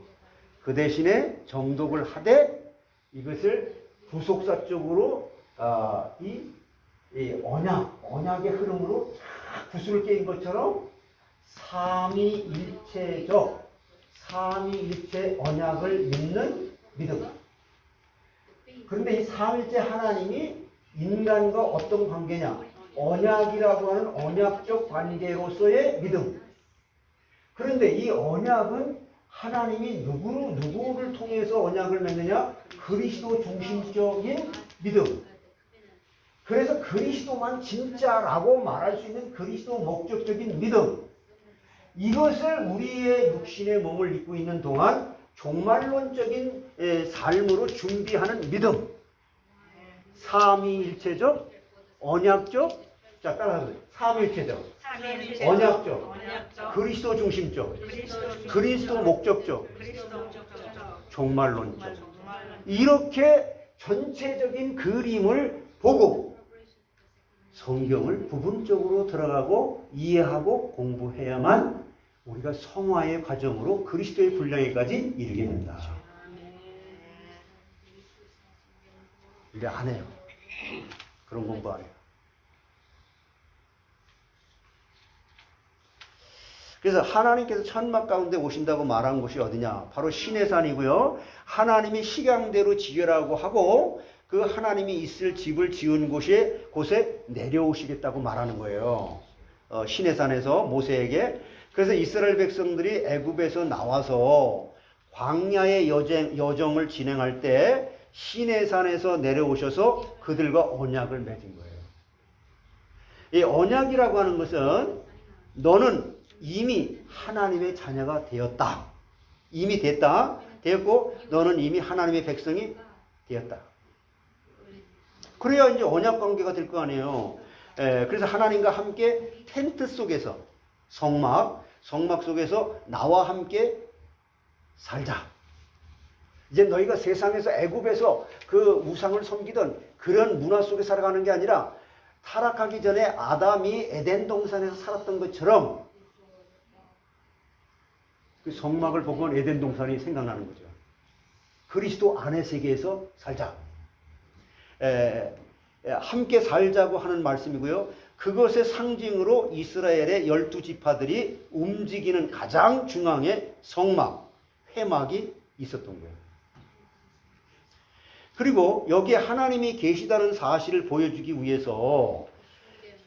그 대신에 정독을 하되 이것을 구속사적으로 이 언약의 흐름으로 구슬을 깨인 것처럼 삼위일체 언약을 믿는 믿음. 그런데 이 삼위일체 하나님이 인간과 어떤 관계냐? 언약이라고 하는 언약적 관계로서의 믿음. 그런데 이 언약은 하나님이 누구를 통해서 언약을 맺느냐? 그리스도 중심적인 믿음. 그래서 그리스도만 진짜라고 말할 수 있는 그리스도 목적적인 믿음. 이것을 우리의 육신의 몸을 입고 있는 동안 종말론적인 삶으로 준비하는 믿음. 삼위일체적, 언약적, 자 따라하세요. 삼위일체적, 언약적, 그리스도 중심적, 그리스도 목적적, 종말론적. 이렇게 전체적인 그림을 보고 성경을 부분적으로 들어가고 이해하고 공부해야만 우리가 성화의 과정으로 그리스도의 분량에까지 이르게 된다. 근데 안 해요. 그런 공부 안 해요. 그래서 하나님께서 천막 가운데 오신다고 말한 곳이 어디냐? 바로 시내산이고요. 하나님이 식양대로 지으라고 하고 그 하나님이 있을 집을 지은 곳에 내려오시겠다고 말하는 거예요. 시내산에서 모세에게. 그래서 이스라엘 백성들이 애굽에서 나와서 광야의 여정을 진행할 때 시내산에서 내려오셔서 그들과 언약을 맺은 거예요. 이 언약이라고 하는 것은 너는 이미 하나님의 자녀가 되었다. 이미 되었고 너는 이미 하나님의 백성이 되었다. 그래야 이제 언약 관계가 될 거 아니에요. 그래서 하나님과 함께 텐트 속에서 성막 속에서 나와 함께 살자. 이제 너희가 세상에서 애굽에서 그 우상을 섬기던 그런 문화 속에 살아가는 게 아니라 타락하기 전에 아담이 에덴 동산에서 살았던 것처럼 그 성막을 보고 에덴 동산이 생각나는 거죠. 그리스도 안의 세계에서 살자. 함께 살자고 하는 말씀이고요. 그것의 상징으로 이스라엘의 12지파들이 움직이는 가장 중앙에 성막, 회막이 있었던 거예요. 그리고 여기에 하나님이 계시다는 사실을 보여주기 위해서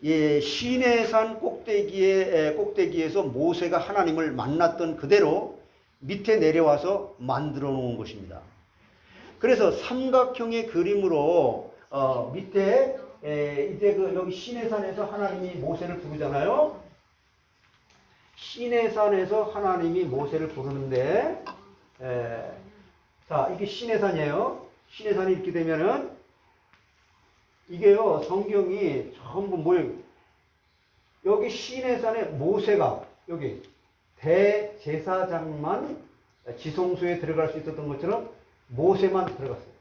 시내산 꼭대기에서 모세가 하나님을 만났던 그대로 밑에 내려와서 만들어 놓은 것입니다. 그래서 삼각형의 그림으로 밑에 이제 여기 시내산에서 하나님이 모세를 부르잖아요. 시내산에서 하나님이 모세를 부르는데 자, 이게 시내산이에요. 시내산이 이렇게 되면은 이게요, 성경이 전부 모형. 여기 시내산에 모세가 여기 대제사장만 지성소에 들어갈 수 있었던 것처럼 모세만 들어갔어요.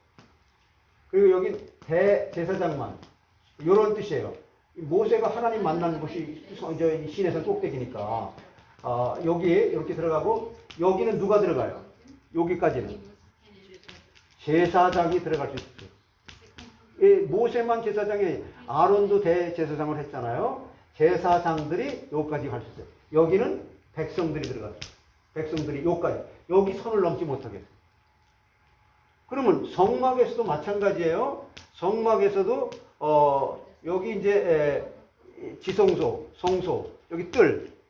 그리고 여기 대제사장만, 이런 뜻이에요. 모세가 하나님 만난 곳이 이제 시내산 꼭대기니까 여기에 이렇게 들어가고, 여기는 누가 들어가요? 여기까지는 제사장이 들어갈 수 있어요. 모세만 제사장이, 아론도 대제사장을 했잖아요. 제사장들이 여기까지 갈 수 있어요. 여기는 백성들이 들어가요. 백성들이 여기까지, 여기 선을 넘지 못하게. 그러면 성막에서도 마찬가지예요. 성막에서도 여기 이제 지성소, 성소, 여기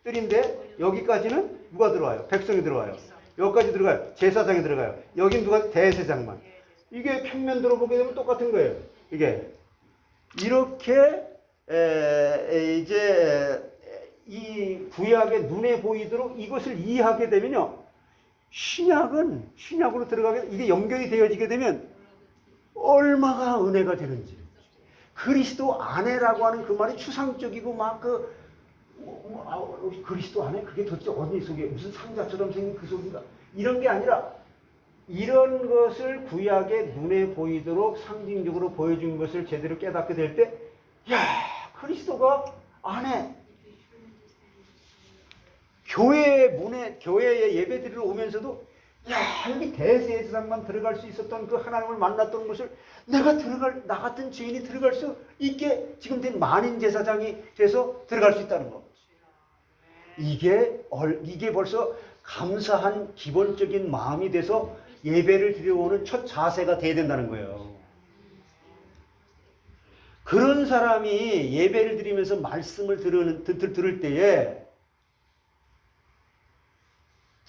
뜰인데 여기까지는 누가 들어와요? 백성이 들어와요. 여기까지 들어가요. 제사장이 들어가요. 여긴 누가? 대제사장만. 이게 평면도로 보게 되면 똑같은 거예요. 이게 이렇게 이제 이 구약의 눈에 보이도록 이것을 이해하게 되면요, 신약으로 들어가게, 이게 연결이 되어지게 되면 얼마나 은혜가 되는지. 그리스도 안에라고 하는 그 말이 추상적이고 막 그리스도 안에 그게 도대체 어디 속에 무슨 상자처럼 생긴 그 속인가, 이런 게 아니라 이런 것을 구약의 눈에 보이도록 상징적으로 보여준 것을 제대로 깨닫게 될 때, 야, 그리스도가 안에 교회에 예배드리러 오면서도, 야, 여기 대제사장만 들어갈 수 있었던 그 하나님을 만났던 것을 나 같은 죄인이 들어갈 수 있게 지금 된 만인 제사장이 돼서 들어갈 수 있다는 거. 이게 벌써 감사한 기본적인 마음이 돼서 예배를 드려오는 첫 자세가 돼야 된다는 거예요. 그런 사람이 예배를 드리면서 말씀을 들을 때에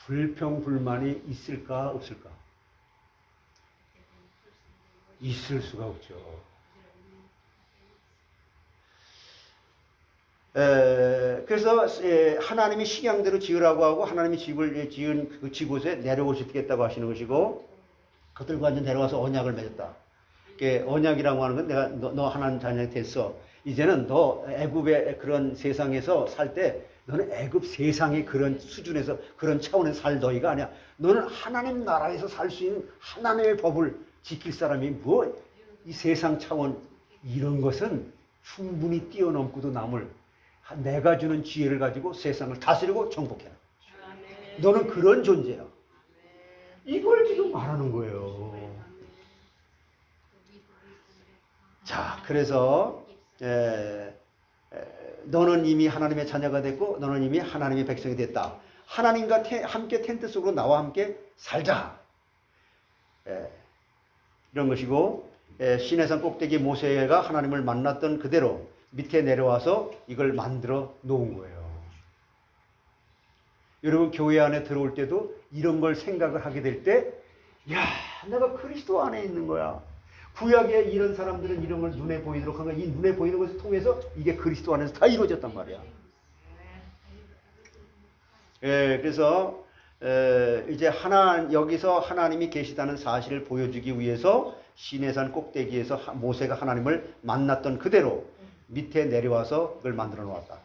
불평불만이 있을까 없을까? 있을 수가 없죠. 그래서 하나님이 식양대로 지으라고 하고 하나님이 집을 지은 그 지곳에 내려오시겠다고 하시는 것이고, 그들과 이제 내려와서 언약을 맺었다. 언약이라고 하는 건 내가 너 하나님 자녀가 됐어. 이제는 너 애굽의 그런 세상에서 살 때 너는 애굽 세상의 그런 수준에서 그런 차원에서 살 너희가 아니야. 너는 하나님 나라에서 살 수 있는 하나님의 법을 지킬 사람이 뭐 이 세상 차원 이런 것은 충분히 뛰어넘고도 남을 내가 주는 지혜를 가지고 세상을 다스리고 정복해라. 너는 그런 존재야. 이걸 지금 말하는 거예요. 자, 그래서 너는 이미 하나님의 자녀가 됐고 너는 이미 하나님의 백성이 됐다. 하나님과 함께 텐트 속으로 나와 함께 살자. 이런 것이고, 시내산 꼭대기 모세가 하나님을 만났던 그대로 밑에 내려와서 이걸 만들어 놓은 거예요. 여러분, 교회 안에 들어올 때도 이런 걸 생각을 하게 될 때, 야, 내가 그리스도 안에 있는 거야. 구약에 이런 사람들은 이런 걸 눈에 보이도록 한 거야. 이 눈에 보이는 것을 통해서 이게 그리스도 안에서 다 이루어졌단 말이야. 그래서 이제 여기서 하나님이 계시다는 사실을 보여주기 위해서 시내산 꼭대기에서 모세가 하나님을 만났던 그대로 밑에 내려와서 그걸 만들어 놓았다.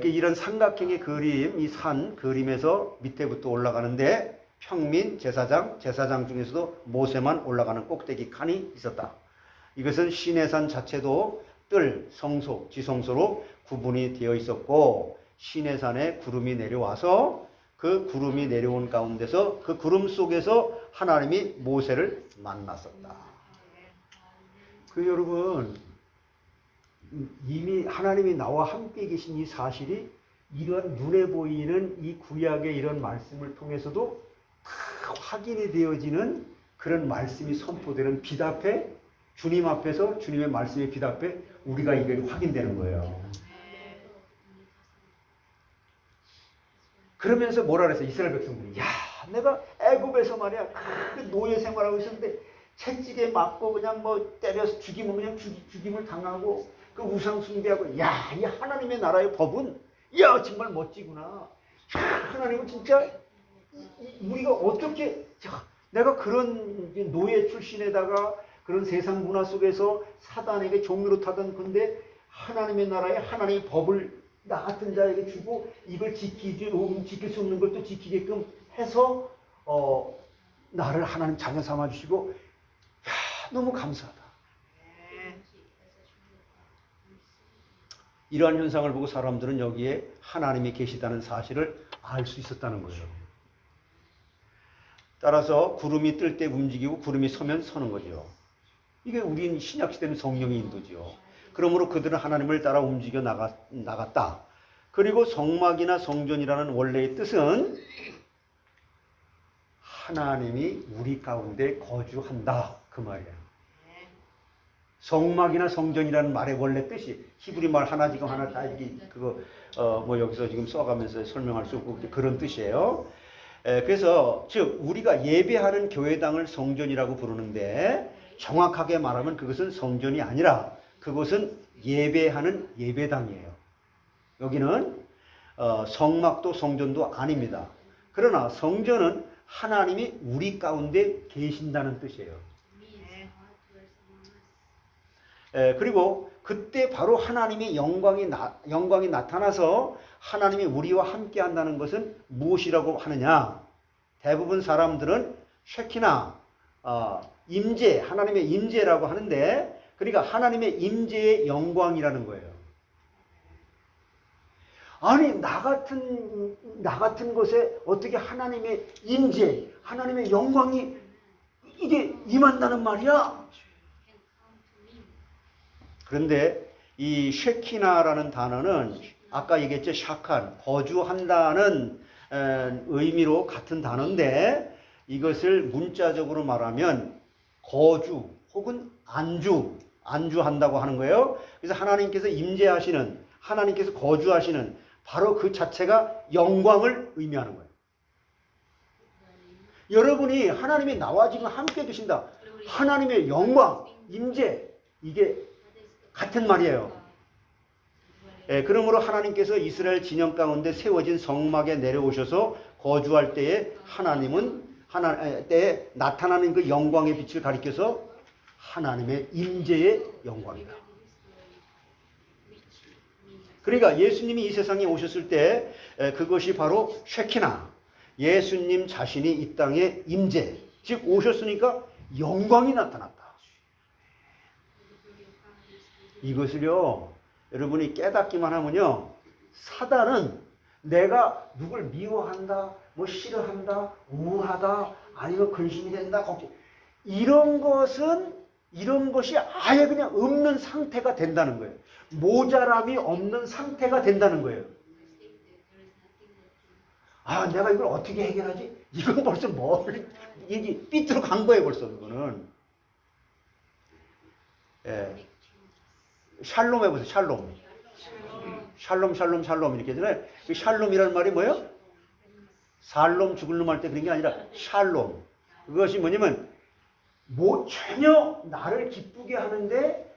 이런 삼각형의 그림, 이 산 그림에서 밑에부터 올라가는데 평민, 제사장 중에서도 모세만 올라가는 꼭대기 칸이 있었다. 이것은 시내산 자체도 뜰, 성소, 지성소로 구분이 되어 있었고 시내산에 구름이 내려와서 그 구름이 내려온 가운데서 그 구름 속에서 하나님이 모세를 만났었다. 그 여러분 이미 하나님이 나와 함께 계신 이 사실이 이런 눈에 보이는 이 구약의 이런 말씀을 통해서도 다 확인이 되어지는 그런 말씀이 선포되는 빛 앞에 주님 앞에서 주님의 말씀의 빛 앞에 우리가 이게 확인되는 거예요. 그러면서 뭐라 그랬어요? 이스라엘 백성들이 야 내가 애굽에서 말이야 그 노예 생활하고 있었는데 채찍에 맞고 그냥 뭐 때려서 죽이면 그냥 죽임을 당하고 그 우상 숭배하고 야 이 하나님의 나라의 법은 야 정말 멋지구나. 야, 하나님은 진짜 우리가 어떻게 내가 그런 노예 출신에다가 그런 세상 문화 속에서 사단에게 종로로 타던 건데 하나님의 나라에 하나님의 법을 나 같은 자에게 주고 이걸 지킬 수 없는 걸 또 지키게끔 해서 나를 하나님 자녀 삼아 주시고 야 너무 감사하다. 이러한 현상을 보고 사람들은 여기에 하나님이 계시다는 사실을 알 수 있었다는 거예요. 따라서 구름이 뜰 때 움직이고 구름이 서면 서는 거죠. 이게 우린 신약시대는 성령의 인도죠. 그러므로 그들은 하나님을 따라 움직여 나갔다. 그리고 성막이나 성전이라는 원래의 뜻은 하나님이 우리 가운데 거주한다 그 말이에요. 성막이나 성전이라는 말의 원래 뜻이 히브리 말 하나 지금 하나 다 이게 그거 뭐 여기서 지금 써가면서 설명할 수 없고 그런 뜻이에요. 그래서 즉 우리가 예배하는 교회당을 성전이라고 부르는데 정확하게 말하면 그것은 성전이 아니라 그것은 예배하는 예배당이에요. 여기는 성막도 성전도 아닙니다. 그러나 성전은 하나님이 우리 가운데 계신다는 뜻이에요. 그리고 그때 바로 하나님의 영광이 나타나서 하나님이 우리와 함께 한다는 것은 무엇이라고 하느냐? 대부분 사람들은 쉐키나, 임재, 하나님의 임재라고 하는데 그러니까 하나님의 임재의 영광이라는 거예요. 아니 나 같은 것에 어떻게 하나님의 임재, 하나님의 영광이 이게 임한다는 말이야? 그런데 이 쉐키나라는 단어는 아까 얘기했죠. 샤칸, 거주한다는 의미로 같은 단어인데 이것을 문자적으로 말하면 거주 혹은 안주한다고 하는 거예요. 그래서 하나님께서 임재하시는, 하나님께서 거주하시는 바로 그 자체가 영광을 의미하는 거예요. 여러분이 하나님이 나와 지금 함께 계신다. 하나님의 영광, 임재, 이게 같은 말이에요. 그러므로 하나님께서 이스라엘 진영 가운데 세워진 성막에 내려오셔서 거주할 때에 때에 나타나는 그 영광의 빛을 가리켜서 하나님의 임재의 영광이다. 그러니까 예수님이 이 세상에 오셨을 때 그것이 바로 쉐키나, 예수님 자신이 이 땅에 임재, 즉 오셨으니까 영광이 나타났다. 이것을요 여러분이 깨닫기만 하면요 사단은 내가 누굴 미워한다, 뭐 싫어한다, 우울하다, 아니면 근심이 된다, 걱정 이런 것이 아예 그냥 없는 상태가 된다는 거예요. 모자람이 없는 상태가 된다는 거예요. 아 내가 이걸 어떻게 해결하지? 이건 벌써 이게 삐뚤어 간 거예요 벌써 이거는. 샬롬 해보세요. 샬롬 이렇게 하잖아요. 그 샬롬이라는 말이 뭐예요? 살롬 죽을 놈 할 때 그런 게 아니라 샬롬. 그것이 뭐냐면 전혀 나를 기쁘게 하는데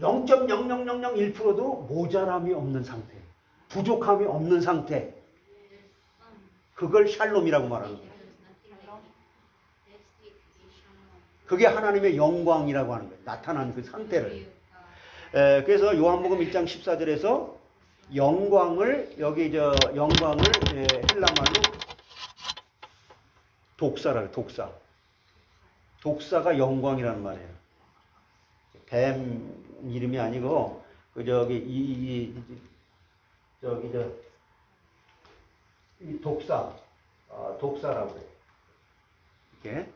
0.0001%도 모자람이 없는 상태, 부족함이 없는 상태, 그걸 샬롬이라고 말하는 거예요. 그게 하나님의 영광이라고 하는 거예요. 나타난 그 상태를. 그래서 요한복음 1장 14절에서 영광을 헬라말로 독사라고 독사. 독사가 영광이라는 말이에요. 뱀 이름이 아니고 그 저기 이 독사 독사라고 해요. 이렇게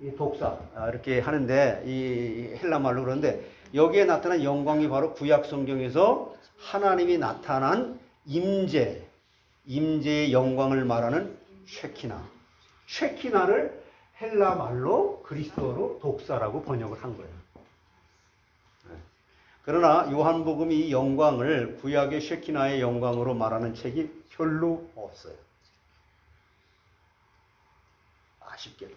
이 독사 이렇게 하는데 이 헬라 말로 그러는데 여기에 나타난 영광이 바로 구약 성경에서 하나님이 나타난 임재의 영광을 말하는 쉐키나를 헬라 말로 그리스어로 독사라고 번역을 한 거예요. 그러나 요한복음이 이 영광을 구약의 쉐키나의 영광으로 말하는 책이 별로 없어요. 아쉽게도.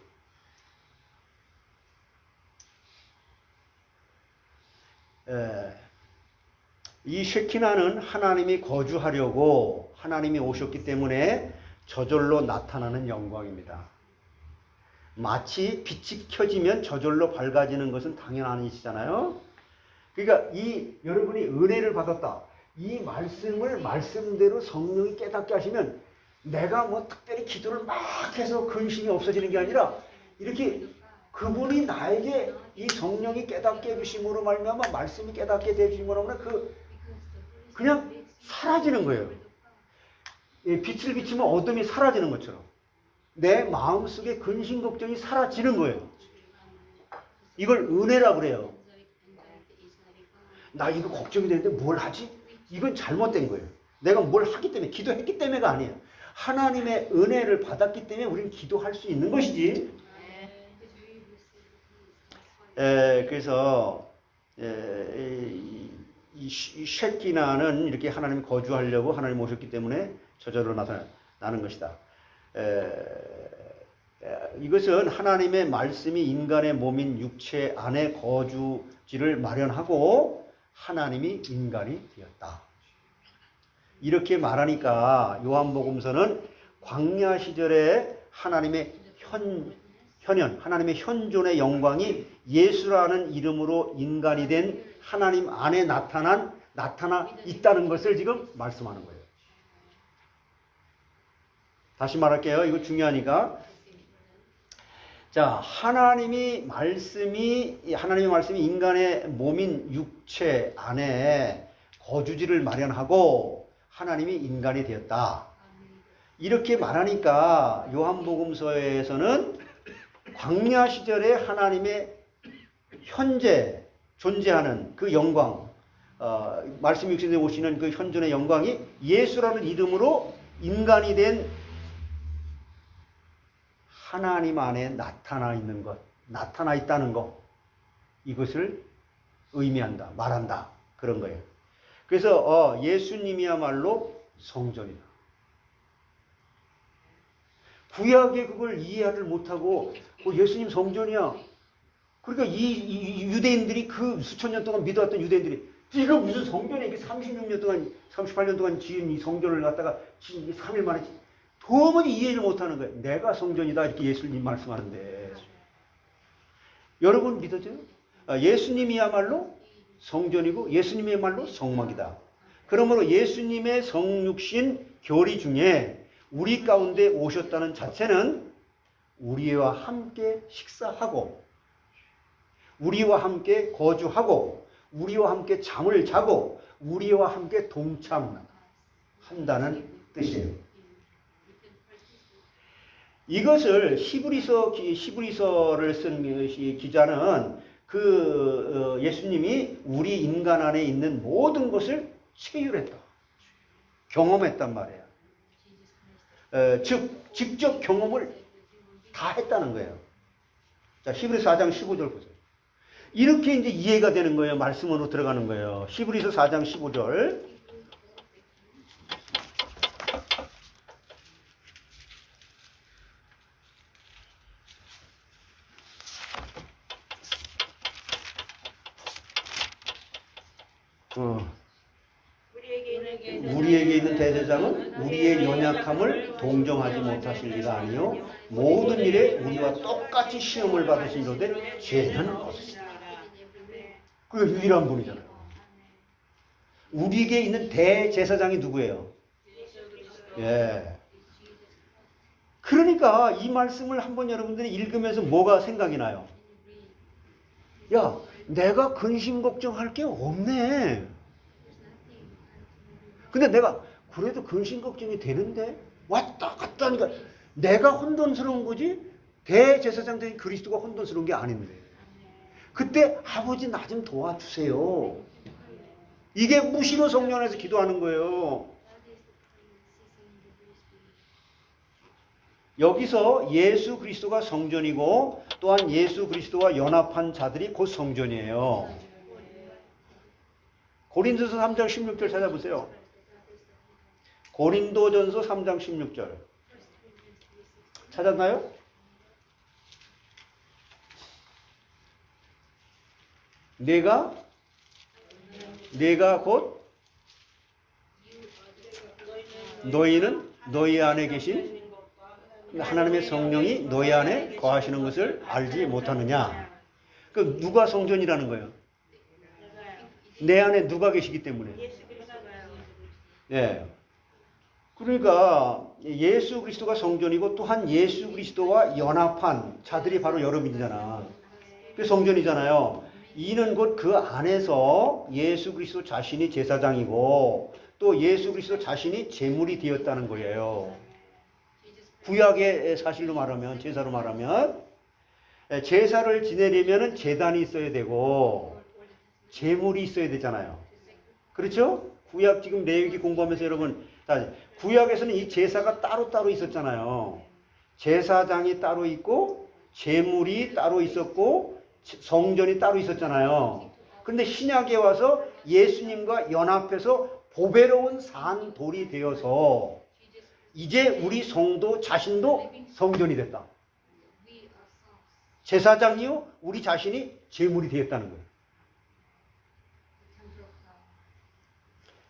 이 쉐키나는 하나님이 거주하려고 하나님이 오셨기 때문에 저절로 나타나는 영광입니다. 마치 빛이 켜지면 저절로 밝아지는 것은 당연한 일이잖아요. 그러니까 여러분이 은혜를 받았다. 이 말씀을 말씀대로 성령이 깨닫게 하시면 내가 뭐 특별히 기도를 막 해서 근심이 없어지는 게 아니라 이렇게 그분이 나에게 이 성령이 깨닫게 해주심으로 말미암아 말씀이 깨닫게 해주심으로 말미암아 그냥 사라지는 거예요. 빛을 비추면 어둠이 사라지는 것처럼 내 마음속에 근심 걱정이 사라지는 거예요. 이걸 은혜라고 그래요. 나 이거 걱정이 되는데 뭘 하지? 이건 잘못된 거예요. 내가 뭘 하기 때문에 기도했기 때문에가 아니에요. 하나님의 은혜를 받았기 때문에 우리는 기도할 수 있는 것이지. 그래서 이 쉐키나는 이렇게 하나님이 거주하려고 하나님 오셨기 때문에 저절로 나타나는 것이다. 이것은 하나님의 말씀이 인간의 몸인 육체 안에 거주지를 마련하고 하나님이 인간이 되었다. 이렇게 말하니까 요한복음서는 광야 시절에 하나님의 하나님의 현존의 영광이 예수라는 이름으로 인간이 된 하나님 안에 나타나 있다는 것을 지금 말씀하는 거예요. 다시 말할게요. 이거 중요하니까. 자, 하나님의 말씀이 인간의 몸인 육체 안에 거주지를 마련하고 하나님이 인간이 되었다. 이렇게 말하니까 요한복음서에서는 광야 시절에 하나님의 현재 존재하는 그 영광, 말씀 육신에 오시는 그 현존의 영광이 예수라는 이름으로 인간이 된 하나님 안에 나타나 있는 것, 나타나 있다는 것, 이것을 의미한다, 말한다, 그런 거예요. 그래서 예수님이야말로 성전이다. 구약에 그걸 이해를 못하고 예수님 성전이야. 그러니까 이 유대인들이 그 수천 년 동안 믿어왔던 유대인들이 이거 무슨 성전이야. 이게 36년 동안 38년 동안 지은 이 성전을 갖다가 3일 만에 도무지 이해를 못하는 거예요. 내가 성전이다 이렇게 예수님 말씀하는데 여러분 믿어져요? 예수님이야말로 성전이고 예수님이야말로 성막이다. 그러므로 예수님의 성육신 교리 중에 우리 가운데 오셨다는 자체는 우리와 함께 식사하고 우리와 함께 거주하고 우리와 함께 잠을 자고 우리와 함께 동참한다는 뜻이에요. 이것을 히브리서를 쓴 기자는 예수님이 우리 인간 안에 있는 모든 것을 체휼했다. 경험했단 말이에요. 즉 직접 경험을 다 했다는 거예요. 자, 히브리서 4장 15절 보세요. 이렇게 이제 이해가 되는 거예요. 말씀으로 들어가는 거예요. 히브리서 4장 15절. 우리에게 있는 대제사장은 우리의 연약함을 동정하지 못하실 리가 아니요 모든 일에 우리와 똑같이 시험을 받으시는데 죄는 없으시다. 그게 유일한 분이잖아요. 우리에게 있는 대제사장이 누구예요? 예, 그러니까 이 말씀을 한번 여러분들이 읽으면서 뭐가 생각이 나요? 야, 내가 근심 걱정할 게 없네. 근데 내가 그래도 근심 걱정이 되는데 왔다 갔다 하니까 내가 혼돈스러운 거지 대제사장 된 그리스도가 혼돈스러운 게 아닌데. 그때 아버지 나 좀 도와주세요. 이게 무시로 성령 안에서 기도하는 거예요. 여기서 예수 그리스도가 성전이고 또한 예수 그리스도와 연합한 자들이 곧 성전이에요. 고린도전서 3장 16절 찾아보세요. 고린도전서 3장 16절 찾았나요? 내가 곧 너희는 너희 안에 계신 하나님의 성령이 너희 안에 거하시는 것을 알지 못하느냐. 그 누가 성전이라는 거예요? 내 안에 누가 계시기 때문에. 예. 그러니까 예수 그리스도가 성전이고 또한 예수 그리스도와 연합한 자들이 바로 여러분이잖아. 그 성전이잖아요. 이는 곧 그 안에서 예수 그리스도 자신이 제사장이고 또 예수 그리스도 자신이 제물이 되었다는 거예요. 구약의 사실로 말하면, 제사로 말하면 제사를 지내려면 제단이 있어야 되고 제물이 있어야 되잖아요. 그렇죠? 구약 지금 레위기 공부하면서 여러분 구약에서는 이 제사가 따로따로 있었잖아요. 제사장이 따로 있고 제물이 따로 있었고 성전이 따로 있었잖아요. 그런데 신약에 와서 예수님과 연합해서 보배로운 산돌이 되어서 이제 우리 성도 자신도 성전이 됐다. 제사장이요 우리 자신이 제물이 되었다는 거예요.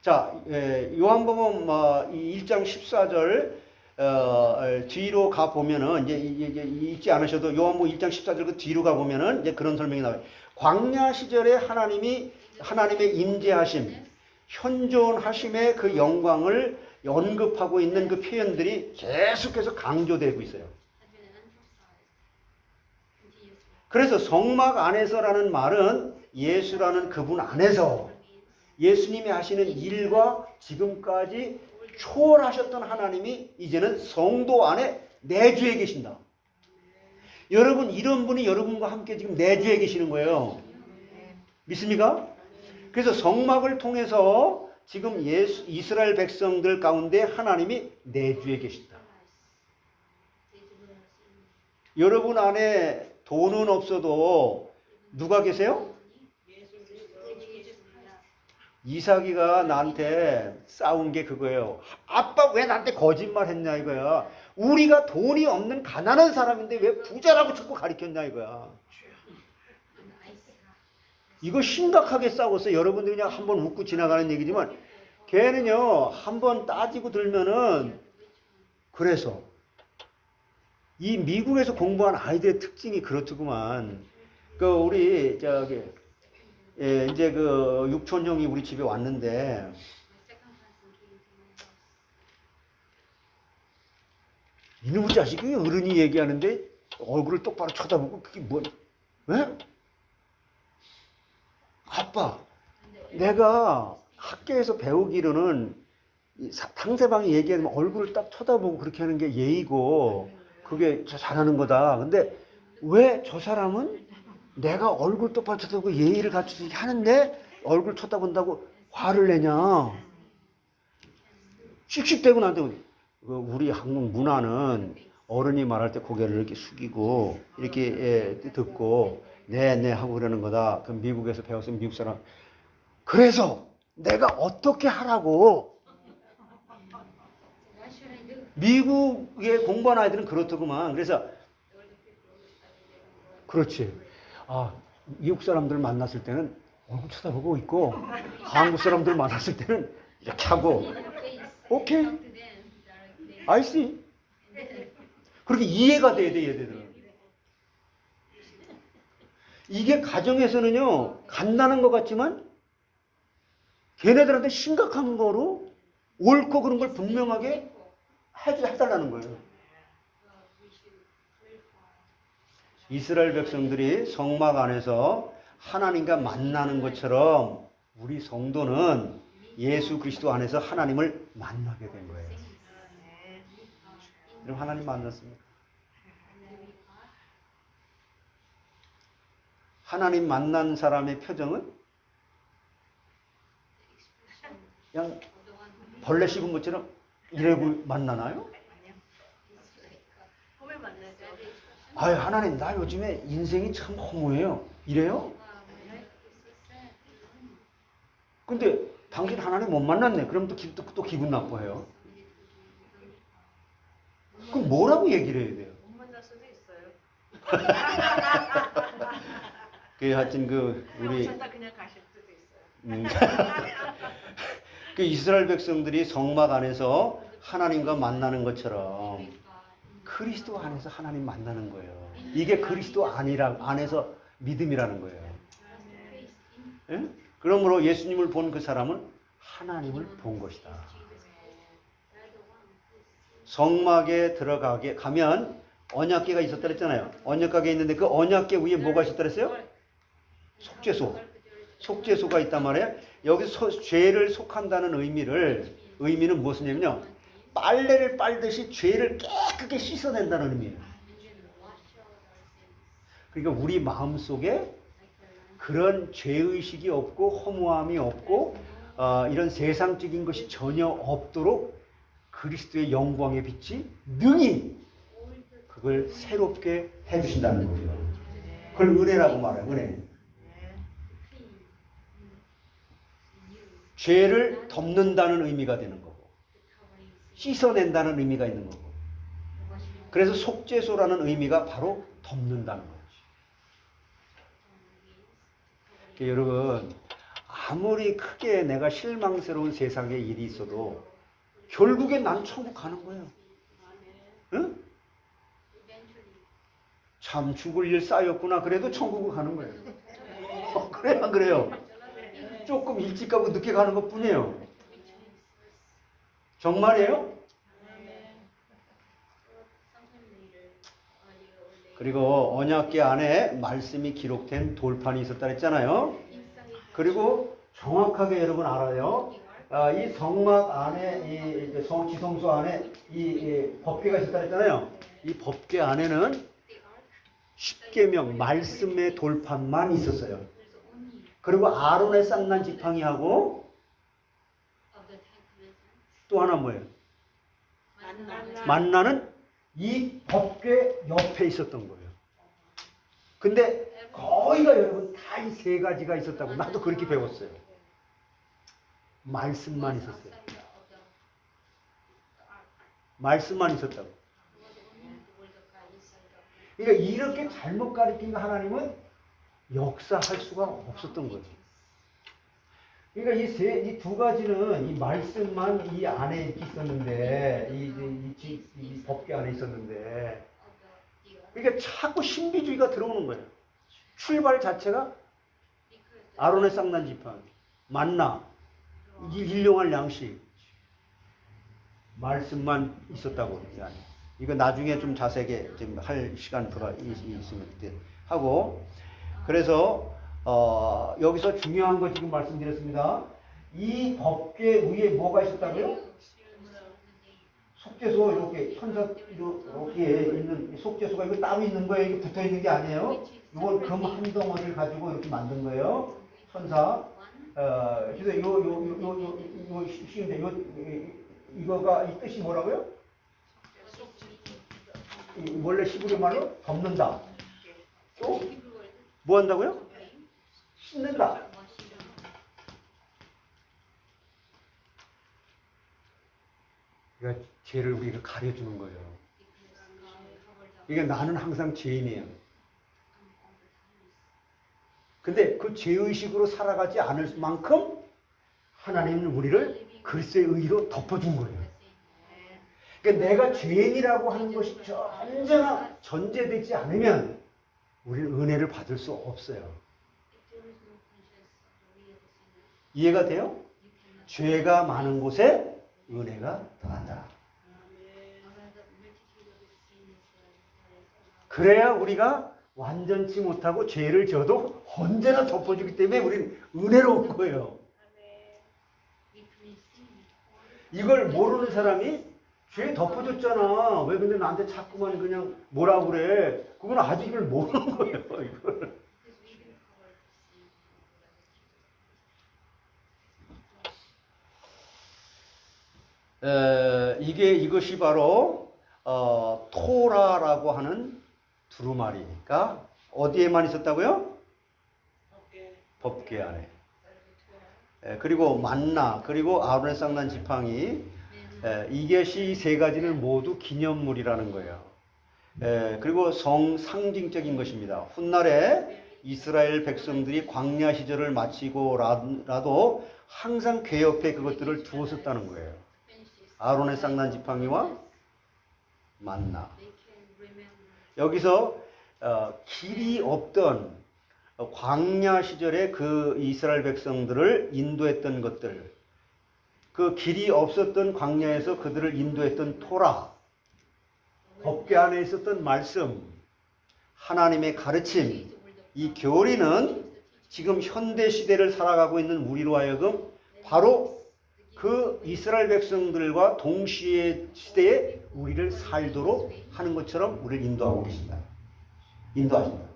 자, 요한복음 1장 14절 뒤로 가 보면은 이제 읽지 않으셔도 요한복음 1장 14절 그 뒤로 가 보면은 이제 그런 설명이 나와요. 광야 시절에 하나님의 임재하심, 현존하심의 그 영광을 언급하고 있는 그 표현들이 계속해서 강조되고 있어요. 그래서 성막 안에서라는 말은 예수라는 그분 안에서 예수님이 하시는 일과 지금까지 초월하셨던 하나님이 이제는 성도 안에 내주에 계신다. 여러분 이런 분이 여러분과 함께 지금 내주에 계시는 거예요. 믿습니까? 그래서 성막을 통해서 지금 이스라엘 백성들 가운데 하나님이 내주에 계신다. 여러분 안에 돈은 없어도 누가 계세요? 이삭이가 나한테 싸운 게 그거예요. 아빠 왜 나한테 거짓말 했냐 이거야. 우리가 돈이 없는 가난한 사람인데 왜 부자라고 자꾸 가리켰냐 이거야. 이거 심각하게 싸웠어. 여러분들이 그냥 한번 웃고 지나가는 얘기지만 걔는요 한번 따지고 들면은 그래서 이 미국에서 공부한 아이들의 특징이 그렇더구만. 그 우리 이제 그 육촌 형이 우리 집에 왔는데 이놈의 자식이 어른이 얘기하는데 얼굴을 똑바로 쳐다보고 그게 뭐? 왜? 아빠, 내가 학교에서 배우기로는 상대방이 얘기하면 얼굴을 딱 쳐다보고 그렇게 하는 게 예의고 그게 잘하는 거다. 근데 왜 저 사람은 내가 얼굴 똑바로 쳐다보고 예의를 갖추지 하는데 얼굴 쳐다본다고 화를 내냐. 씩씩대고 나한테 우리 한국 문화는 어른이 말할 때 고개를 이렇게 숙이고 이렇게 듣고 네 하고 그러는 거다. 그럼 미국에서 배웠으면 미국 사람. 그래서 내가 어떻게 하라고. 미국에 공부한 아이들은 그렇더구만. 그래서 그렇지. 미국 사람들 만났을 때는 얼굴 쳐다보고 있고 한국 사람들 만났을 때는 이렇게 하고 오케이 I see. 그렇게 이해가 돼야 돼 얘들은. 이게 가정에서는요 간단한 것 같지만 걔네들한테 심각한 거로 옳고 그런 걸 분명하게 해달라는 거예요. 이스라엘 백성들이 성막 안에서 하나님과 만나는 것처럼 우리 성도는 예수 그리스도 안에서 하나님을 만나게 된 거예요. 그럼 하나님 만났습니까? 하나님 만난 사람의 표정은 그냥 벌레 씹은 것처럼 이러고 만나나요? 아유, 하나님, 나 요즘에 인생이 참 허무해요. 이래요? 근데 당신 하나님 못 만났네. 그럼 또 기분 나빠해요. 그럼 뭐라고 얘기를 해야 돼요? 못 만날 수도 있어요. 하여튼 우리 오셨다 그냥 가실 수도 있어요. 이스라엘 백성들이 성막 안에서 하나님과 만나는 것처럼 그리스도 안에서 하나님 만나는 거예요. 이게 그리스도 안에서 믿음이라는 거예요. 예? 그러므로 예수님을 본 그 사람은 하나님을 본 것이다. 성막에 들어가게 가면 언약궤가 있었다 그랬잖아요. 언약궤가 있는데 그 언약궤 위에 뭐가 있었다 그랬어요? 속죄소. 속죄소가 있단 말이에요. 여기서 죄를 속한다는 의미는 무엇이냐면요. 빨래를 빨듯이 죄를 깨끗하게 씻어낸다는 의미예요. 그러니까 우리 마음속에 그런 죄의식이 없고 허무함이 없고 이런 세상적인 것이 전혀 없도록 그리스도의 영광의 빛이 능히 그걸 새롭게 해주신다는 거죠. 그걸 은혜라고 말해요. 은혜. 죄를 덮는다는 의미가 되는 거고 씻어낸다는 의미가 있는 거고 그래서 속죄소라는 의미가 바로 덮는다는 거죠. 여러분 아무리 크게 내가 실망스러운 세상에 일이 있어도 결국엔 난 천국 가는 거예요. 응? 참 죽을 일 쌓였구나 그래도 천국을 가는 거예요. 그래요 안 그래요? 조금 일찍 가고 늦게 가는 것 뿐이에요. 정말이에요? 그리고 언약궤 안에 말씀이 기록된 돌판이 있었다 했잖아요. 그리고 정확하게 여러분 알아요. 이 성막 안에 이 지성소 안에 이 법궤가 있었다 했잖아요. 이 법궤 안에는 십계명 말씀의 돌판만 있었어요. 그리고 아론의 쌍난 지팡이하고 또 하나 뭐예요? 만나는 이 법궤 옆에 있었던 거예요. 근데 거의가 여러분 다 이 세 가지가 있었다고 나도 그렇게 배웠어요. 말씀만 있었어요. 말씀만 있었다고. 그러니까 이렇게 잘못 가르친 하나님은 역사할 수가 없었던 거죠. 그러니까 이 두 가지는 이 말씀만 이 안에 있었는데, 이 법궤 안에 있었는데, 그러니까 자꾸 신비주의가 들어오는 거예요. 출발 자체가 아론의 쌍난 지팡이, 만나, 일용할 양식, 말씀만 있었다고. 이거 나중에 좀 자세하게 좀 할 시간 있으면 그때 하고. 그래서 여기서 중요한 거 지금 말씀드렸습니다. 이 법궤 위에 뭐가 있었다고요? 속죄소 이렇게 천사 이렇게 있는 속죄소가 이거 따로 있는 거예요. 이게 붙어 있는 게 아니에요. 이걸 금 한 덩어리를 가지고 이렇게 만든 거예요. 천사. 그래서 요 쉬운데 이거가 이 뜻이 뭐라고요? 원래 히브리 말로 덮는다. 또 뭐 한다고요? 씻는다. 그러니까 죄를 우리가 가려주는 거예요. 그러니까 나는 항상 죄인이에요. 근데 그 죄의식으로 살아가지 않을 만큼 하나님은 우리를 그리스도의 의로 덮어준 거예요. 그러니까 내가 죄인이라고 하는 것이 언제나 전제되지 않으면 우리는 은혜를 받을 수 없어요. 이해가 돼요? 죄가 많은 곳에 은혜가 더한다. 그래야 우리가 완전치 못하고 죄를 져도 언제나 덮어주기 때문에 우리는 은혜로운 거예요. 이걸 모르는 사람이 죄 덮어줬잖아. 왜 근데 나한테 자꾸만 그냥 뭐라 그래? 그건 아직 이걸 모르는 거예요. 이걸. 이것이 바로 토라라고 하는 두루마리가 어디에만 있었다고요? 법궤 안에. 그리고 만나, 그리고 아론의 쌍난 지팡이, 이것이 세 가지는 모두 기념물이라는 거예요. 그리고 상징적인 것입니다. 훗날에 이스라엘 백성들이 광야 시절을 마치고라도 항상 궤 옆에 그것들을 두었었다는 거예요. 아론의 쌍난 지팡이와 만나. 여기서 길이 없던 광야 시절에 그 이스라엘 백성들을 인도했던 것들, 그 길이 없었던 광야에서 그들을 인도했던 토라, 법궤 안에 있었던 말씀, 하나님의 가르침, 이 교리는 지금 현대 시대를 살아가고 있는 우리로 하여금 바로 그 이스라엘 백성들과 동시에 시대에 우리를 살도록 하는 것처럼 우리를 인도하고 계십니다. 인도하십니다.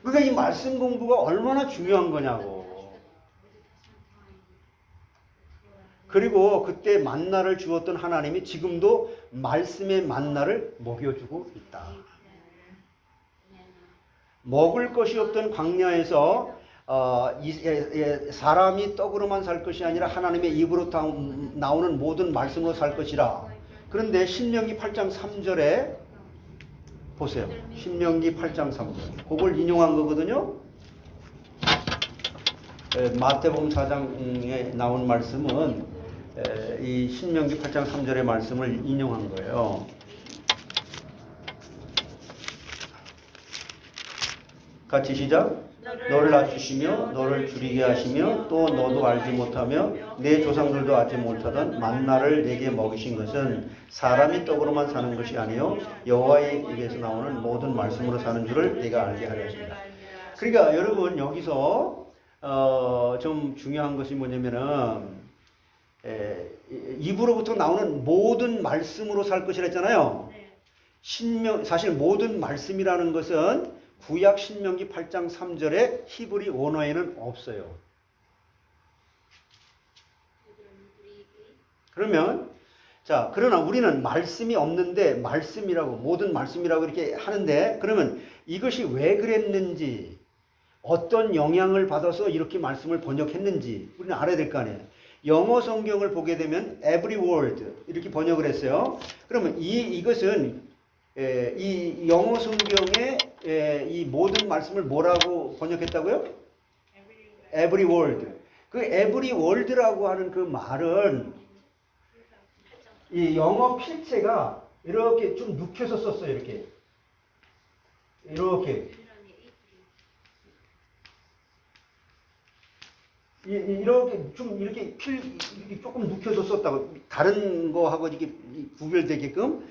그러니까 이 말씀 공부가 얼마나 중요한 거냐고. 그리고 그때 만나를 주었던 하나님이 지금도 말씀의 만나를 먹여주고 있다. 먹을 것이 없던 광야에서 사람이 떡으로만 살 것이 아니라 하나님의 입으로 나오는 모든 말씀으로 살 것이라. 그런데 신명기 8장 3절에 보세요. 신명기 8장 3절. 그걸 인용한 거거든요. 마태복음 4장에 나온 말씀은 이 신명기 8장 3절의 말씀을 인용한 거예요. 같이 시작. 너를 낮추시며 너를 줄이게 하시며 또 너도 알지 못하며 내 조상들도 알지 못하던 만나를 내게 먹이신 것은 사람이 떡으로만 사는 것이 아니요 여호와의 입에서 나오는 모든 말씀으로 사는 줄을 내가 알게 하려 하십니다. 그러니까 여러분 여기서 좀 중요한 것이 뭐냐면은 입으로부터 나오는 모든 말씀으로 살 것이라 했잖아요. 사실 모든 말씀이라는 것은 구약 신명기 8장 3절에 히브리 원어에는 없어요. 그러면 그러나 우리는 말씀이 없는데 말씀이라고 모든 말씀이라고 이렇게 하는데 그러면 이것이 왜 그랬는지 어떤 영향을 받아서 이렇게 말씀을 번역했는지 우리는 알아야 될 거 아니에요. 영어 성경을 보게 되면 every word 이렇게 번역을 했어요. 그러면 이것은 이 영어 성경의 이 모든 말씀을 뭐라고 번역했다고요? Every word. 그 every word라고 하는 그 말은 이 영어 필체가 이렇게 좀 눕혀서 썼어요. 이렇게 이렇게 좀 이렇게 조금 눕혀서 썼다고 다른 거하고 이렇게 구별되게끔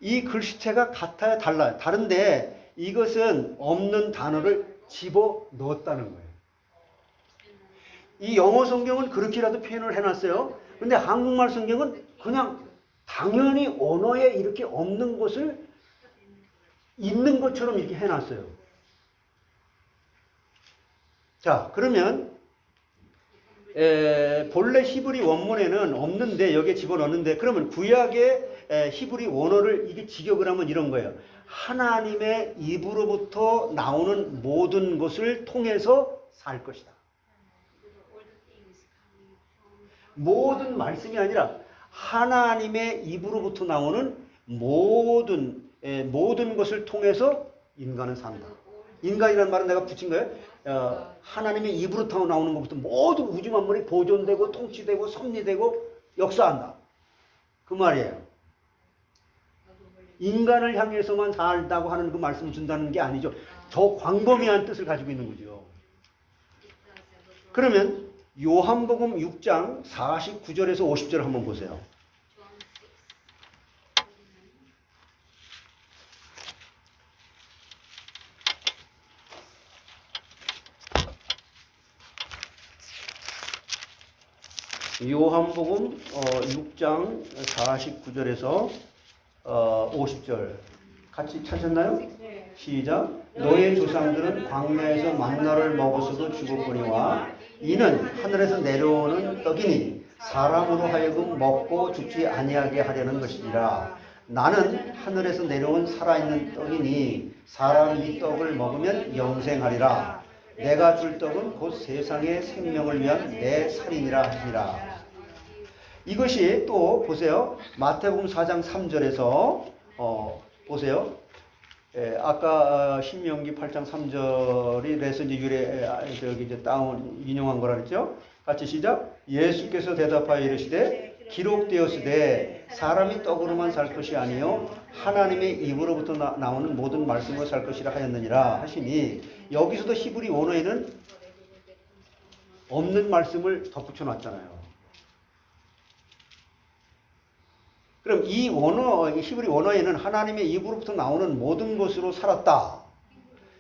이 글씨체가 같아야 달라요. 다른데 이것은 없는 단어를 집어 넣었다는 거예요. 이 영어 성경은 그렇게라도 표현을 해놨어요. 근데 한국말 성경은 그냥 당연히 언어에 이렇게 없는 것을 있는 것처럼 이렇게 해놨어요. 자, 그러면 본래 히브리 원문에는 없는데 여기에 집어넣는데 그러면 구약의 히브리 원어를 이게 직역을 하면 이런 거예요. 하나님의 입으로부터 나오는 모든 것을 통해서 살 것이다. 모든 말씀이 아니라 하나님의 입으로부터 나오는 모든 것을 통해서 인간은 산다. 인간이라는 말은 내가 붙인 거예요. 하나님의 입으로부터 나오는 것부터 모든 우주 만물이 보존되고 통치되고 섭리되고 역사한다. 그 말이에요. 인간을 향해서만 살다고 하는 그 말씀을 준다는 게 아니죠. 더 광범위한 뜻을 가지고 있는 거죠. 그러면 요한복음 6장 49절에서 50절 한번 보세요. 요한복음 6장 49절에서 50절 같이 찾았나요? 네. 시작. 너의 조상들은 광야에서 만나를 먹었어도 죽었거니와 이는 하늘에서 내려오는 떡이니 사람으로 하여금 먹고 죽지 아니하게 하려는 것이니라. 나는 하늘에서 내려온 살아있는 떡이니 사람이 이 떡을 먹으면 영생하리라. 내가 줄 떡은 곧 세상의 생명을 위한 내 살이니라 하시니라. 이것이 또 보세요. 마태복음 4장 3절에서 보세요. 아까 신명기 8장 3절이 그래서 이제 저기 이제 인용한 거라 그랬죠. 같이 시작. 예수께서 대답하여 이르시되 기록되었으되 사람이 떡으로만 살 것이 아니요 하나님의 입으로부터 나오는 모든 말씀으로 살 것이라 하였느니라 하시니, 여기서도 히브리 원어에는 없는 말씀을 덧붙여 놨잖아요. 그럼 이 히브리 원어에는 하나님의 입으로부터 나오는 모든 것으로 살았다.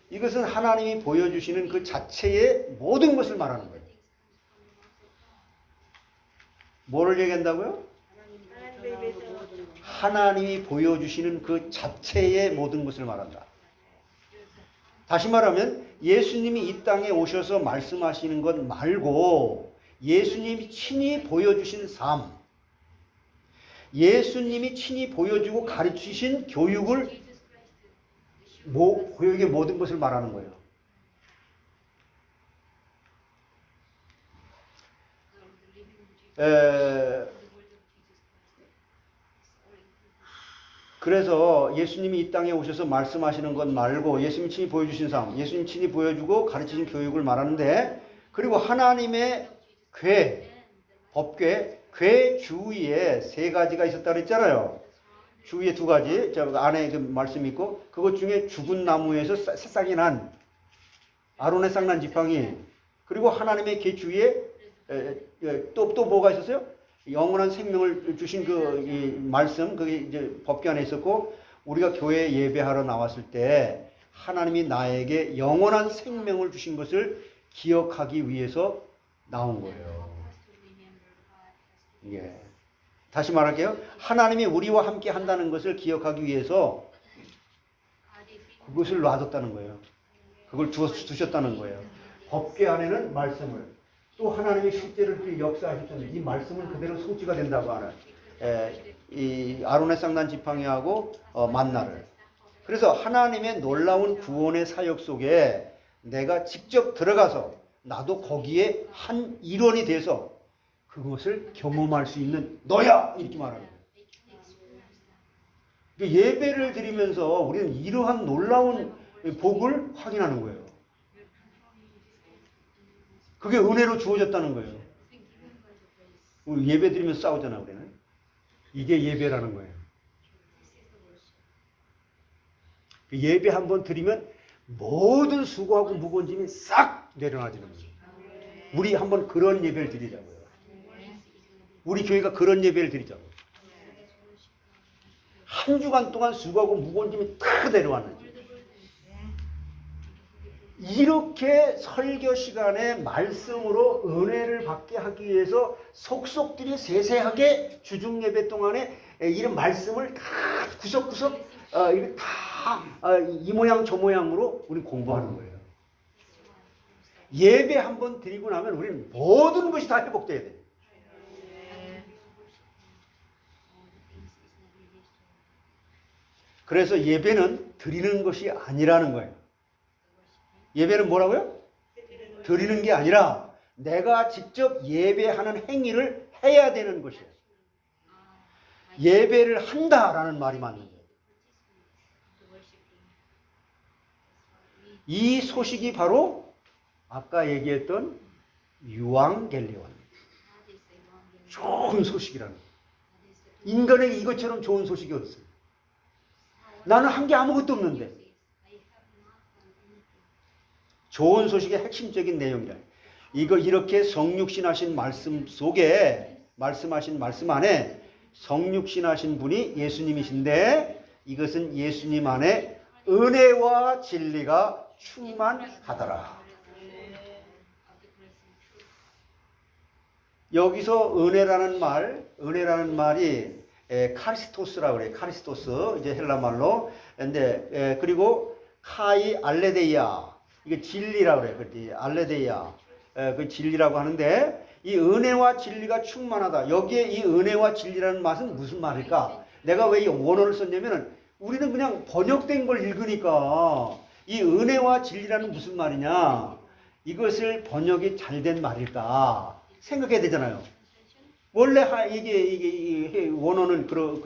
이것은 하나님이 보여주시는 그 자체의 모든 것을 말하는 거예요. 뭐를 얘기한다고요? 하나님이 보여주시는 그 자체의 모든 것을 말한다. 다시 말하면 예수님이 이 땅에 오셔서 말씀하시는 것 말고 예수님이 친히 보여주신 삶, 예수님이 친히 보여주고 가르치신 교육의 모든 것을 말하는 거예요. 그래서 예수님이 이 땅에 오셔서 말씀하시는 것 말고 예수님이 친히 보여주신 삶, 예수님이 친히 보여주고 가르치신 교육을 말하는데, 그리고 하나님의 궤 주위에 세 가지가 있었다 그랬잖아요. 주위에 두 가지, 저 안에 그 말씀이 있고, 그것 중에 죽은 나무에서 새싹이 난 아론의 쌍난 지팡이, 그리고 하나님의 궤 주위에 또 뭐가 있었어요? 영원한 생명을 주신 이 말씀, 그게 이제 법궤 안에 있었고, 우리가 교회에 예배하러 나왔을 때 하나님이 나에게 영원한 생명을 주신 것을 기억하기 위해서 나온 거예요. 예. 다시 말할게요. 하나님이 우리와 함께 한다는 것을 기억하기 위해서 그것을 놔뒀다는 거예요. 그걸 두셨다는 거예요. 법궤 안에는 말씀을, 또 하나님이 실제로 역사하셨잖아요. 이 말씀은 그대로 성취가 된다고 하는 이 아론의 쌍난 지팡이하고 만나를. 그래서 하나님의 놀라운 구원의 사역 속에 내가 직접 들어가서 나도 거기에 한 일원이 돼서 그것을 경험할 수 있는 너야! 이렇게 말하는 거예요. 예배를 드리면서 우리는 이러한 놀라운 복을 확인하는 거예요. 그게 은혜로 주어졌다는 거예요. 우리 예배 드리면서 싸우잖아, 우리는. 이게 예배라는 거예요. 예배 한번 드리면 모든 수고하고 무거운 짐이 싹 내려놔지는 거예요. 우리 한번 그런 예배를 드리자고요. 우리 교회가 그런 예배를 드리자고요. 한 주간 동안 수고하고 무거운 짐이 다 내려왔는지. 이렇게 설교 시간에 말씀으로 은혜를 받게 하기 위해서 속속들이 세세하게 주중 예배 동안에 이런 말씀을 다 구석구석 이렇게 다 이 모양 저 모양으로 우리 공부하는 거예요. 예배 한번 드리고 나면 우리는 모든 것이 다 회복돼야 돼요. 그래서 예배는 드리는 것이 아니라는 거예요. 예배는 뭐라고요? 드리는 게 아니라 내가 직접 예배하는 행위를 해야 되는 것이에요. 예배를 한다라는 말이 맞는 거예요. 이 소식이 바로 아까 얘기했던 유앙겔리온, 좋은 소식이라는 거예요. 인간에게 이것처럼 좋은 소식이 어딨어요? 나는 한 게 아무것도 없는데. 좋은 소식의 핵심적인 내용이다. 이거 이렇게 성육신하신 말씀 속에 말씀하신 말씀 안에 성육신하신 분이 예수님이신데, 이것은 예수님 안에 은혜와 진리가 충만하더라. 여기서 은혜라는 말이 카리스토스라고 그래요. 카리스토스, 이제 헬라 말로. 근데 그리고 카이 알레데이아, 이게 진리라고 그래요. 그 알레데이아, 그 진리라고 하는데, 이 은혜와 진리가 충만하다. 여기에 이 은혜와 진리라는 말은 무슨 말일까? 내가 왜 이 원어를 썼냐면은 우리는 그냥 번역된 걸 읽으니까 이 은혜와 진리라는 무슨 말이냐? 이것을 번역이 잘 된 말일까? 생각해야 되잖아요. 원래 이게 원어는 그런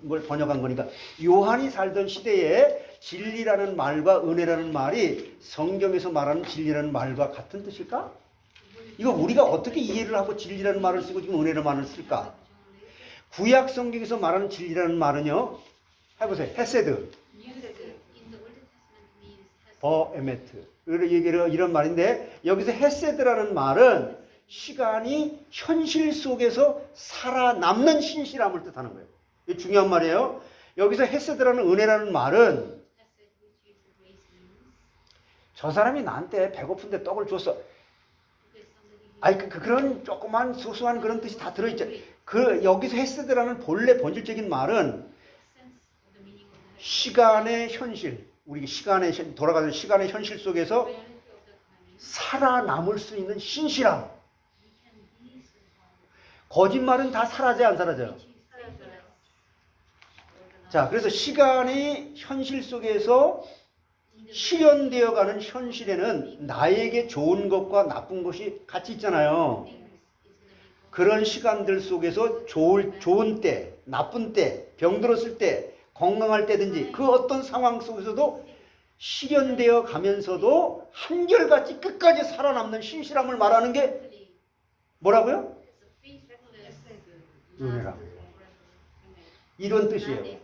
걸 번역한 거니까 요한이 살던 시대에 진리라는 말과 은혜라는 말이 성경에서 말하는 진리라는 말과 같은 뜻일까? 이거 우리가 어떻게 이해를 하고 진리라는 말을 쓰고 지금 은혜라는 말을 쓸까? 구약 성경에서 말하는 진리라는 말은요. 해보세요. 헤세드, 버에메트 이런 말인데 여기서 헤세드라는 말은 시간이 현실 속에서 살아남는 신실함을 뜻하는 거예요. 이게 중요한 말이에요. 여기서 헤세드라는 은혜라는 말은 저 사람이 나한테 배고픈데 떡을 줬어. 아니 그런 조그만 소소한 그런 뜻이 다 들어있죠. 여기서 헤세드라는 본래 본질적인 말은 시간의 현실, 우리 돌아가는 시간의 현실 속에서 살아남을 수 있는 신실함. 거짓말은 다 사라져요, 안 사라져요? 자, 그래서 시간이 현실 속에서 실현되어 가는 현실에는 나에게 좋은 것과 나쁜 것이 같이 있잖아요. 그런 시간들 속에서 좋은 때, 나쁜 때, 병들었을 때, 건강할 때든지 그 어떤 상황 속에서도 실현되어 가면서도 한결같이 끝까지 살아남는 신실함을 말하는 게 뭐라고요? 은혜라. 이런 뜻이에요.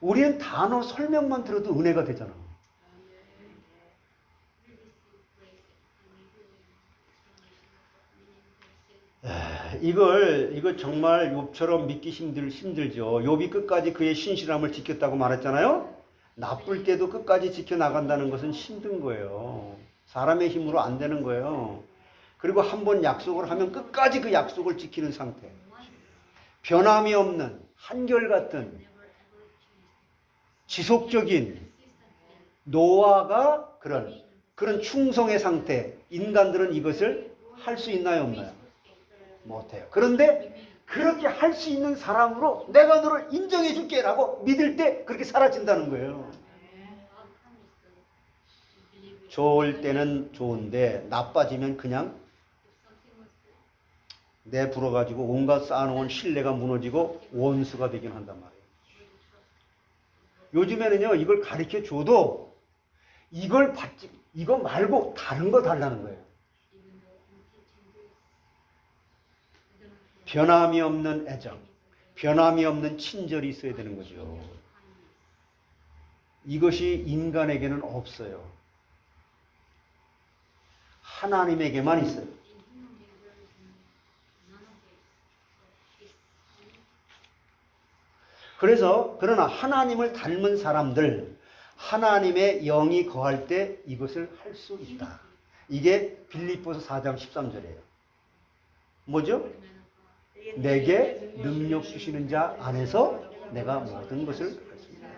우리는 단어 설명만 들어도 은혜가 되잖아. 이걸 정말 욥처럼 믿기 힘들죠. 욥이 끝까지 그의 신실함을 지켰다고 말했잖아요. 나쁠 때도 끝까지 지켜나간다는 것은 힘든 거예요. 사람의 힘으로 안 되는 거예요. 그리고 한번 약속을 하면 끝까지 그 약속을 지키는 상태. 변함이 없는 한결같은 지속적인 노아가 그런 충성의 상태. 인간들은 이것을 할 수 있나요, 없나요? 못해요. 그런데 그렇게 할 수 있는 사람으로 내가 너를 인정해 줄게 라고 믿을 때 그렇게 사라진다는 거예요. 좋을 때는 좋은데 나빠지면 그냥 내불어가지고 온갖 쌓아놓은 신뢰가 무너지고 원수가 되긴 한단 말이에요. 요즘에는요, 이걸 가르쳐 줘도 이거 말고 다른 거 달라는 거예요. 변함이 없는 애정, 변함이 없는 친절이 있어야 되는 거죠. 이것이 인간에게는 없어요. 하나님에게만 있어요. 그러나 하나님을 닮은 사람들, 하나님의 영이 거할 때 이것을 할 수 있다. 이게 빌립보서 4장 13절이에요. 뭐죠? 내게 능력 주시는 자 안에서 내가 모든 것을 할 수 있다.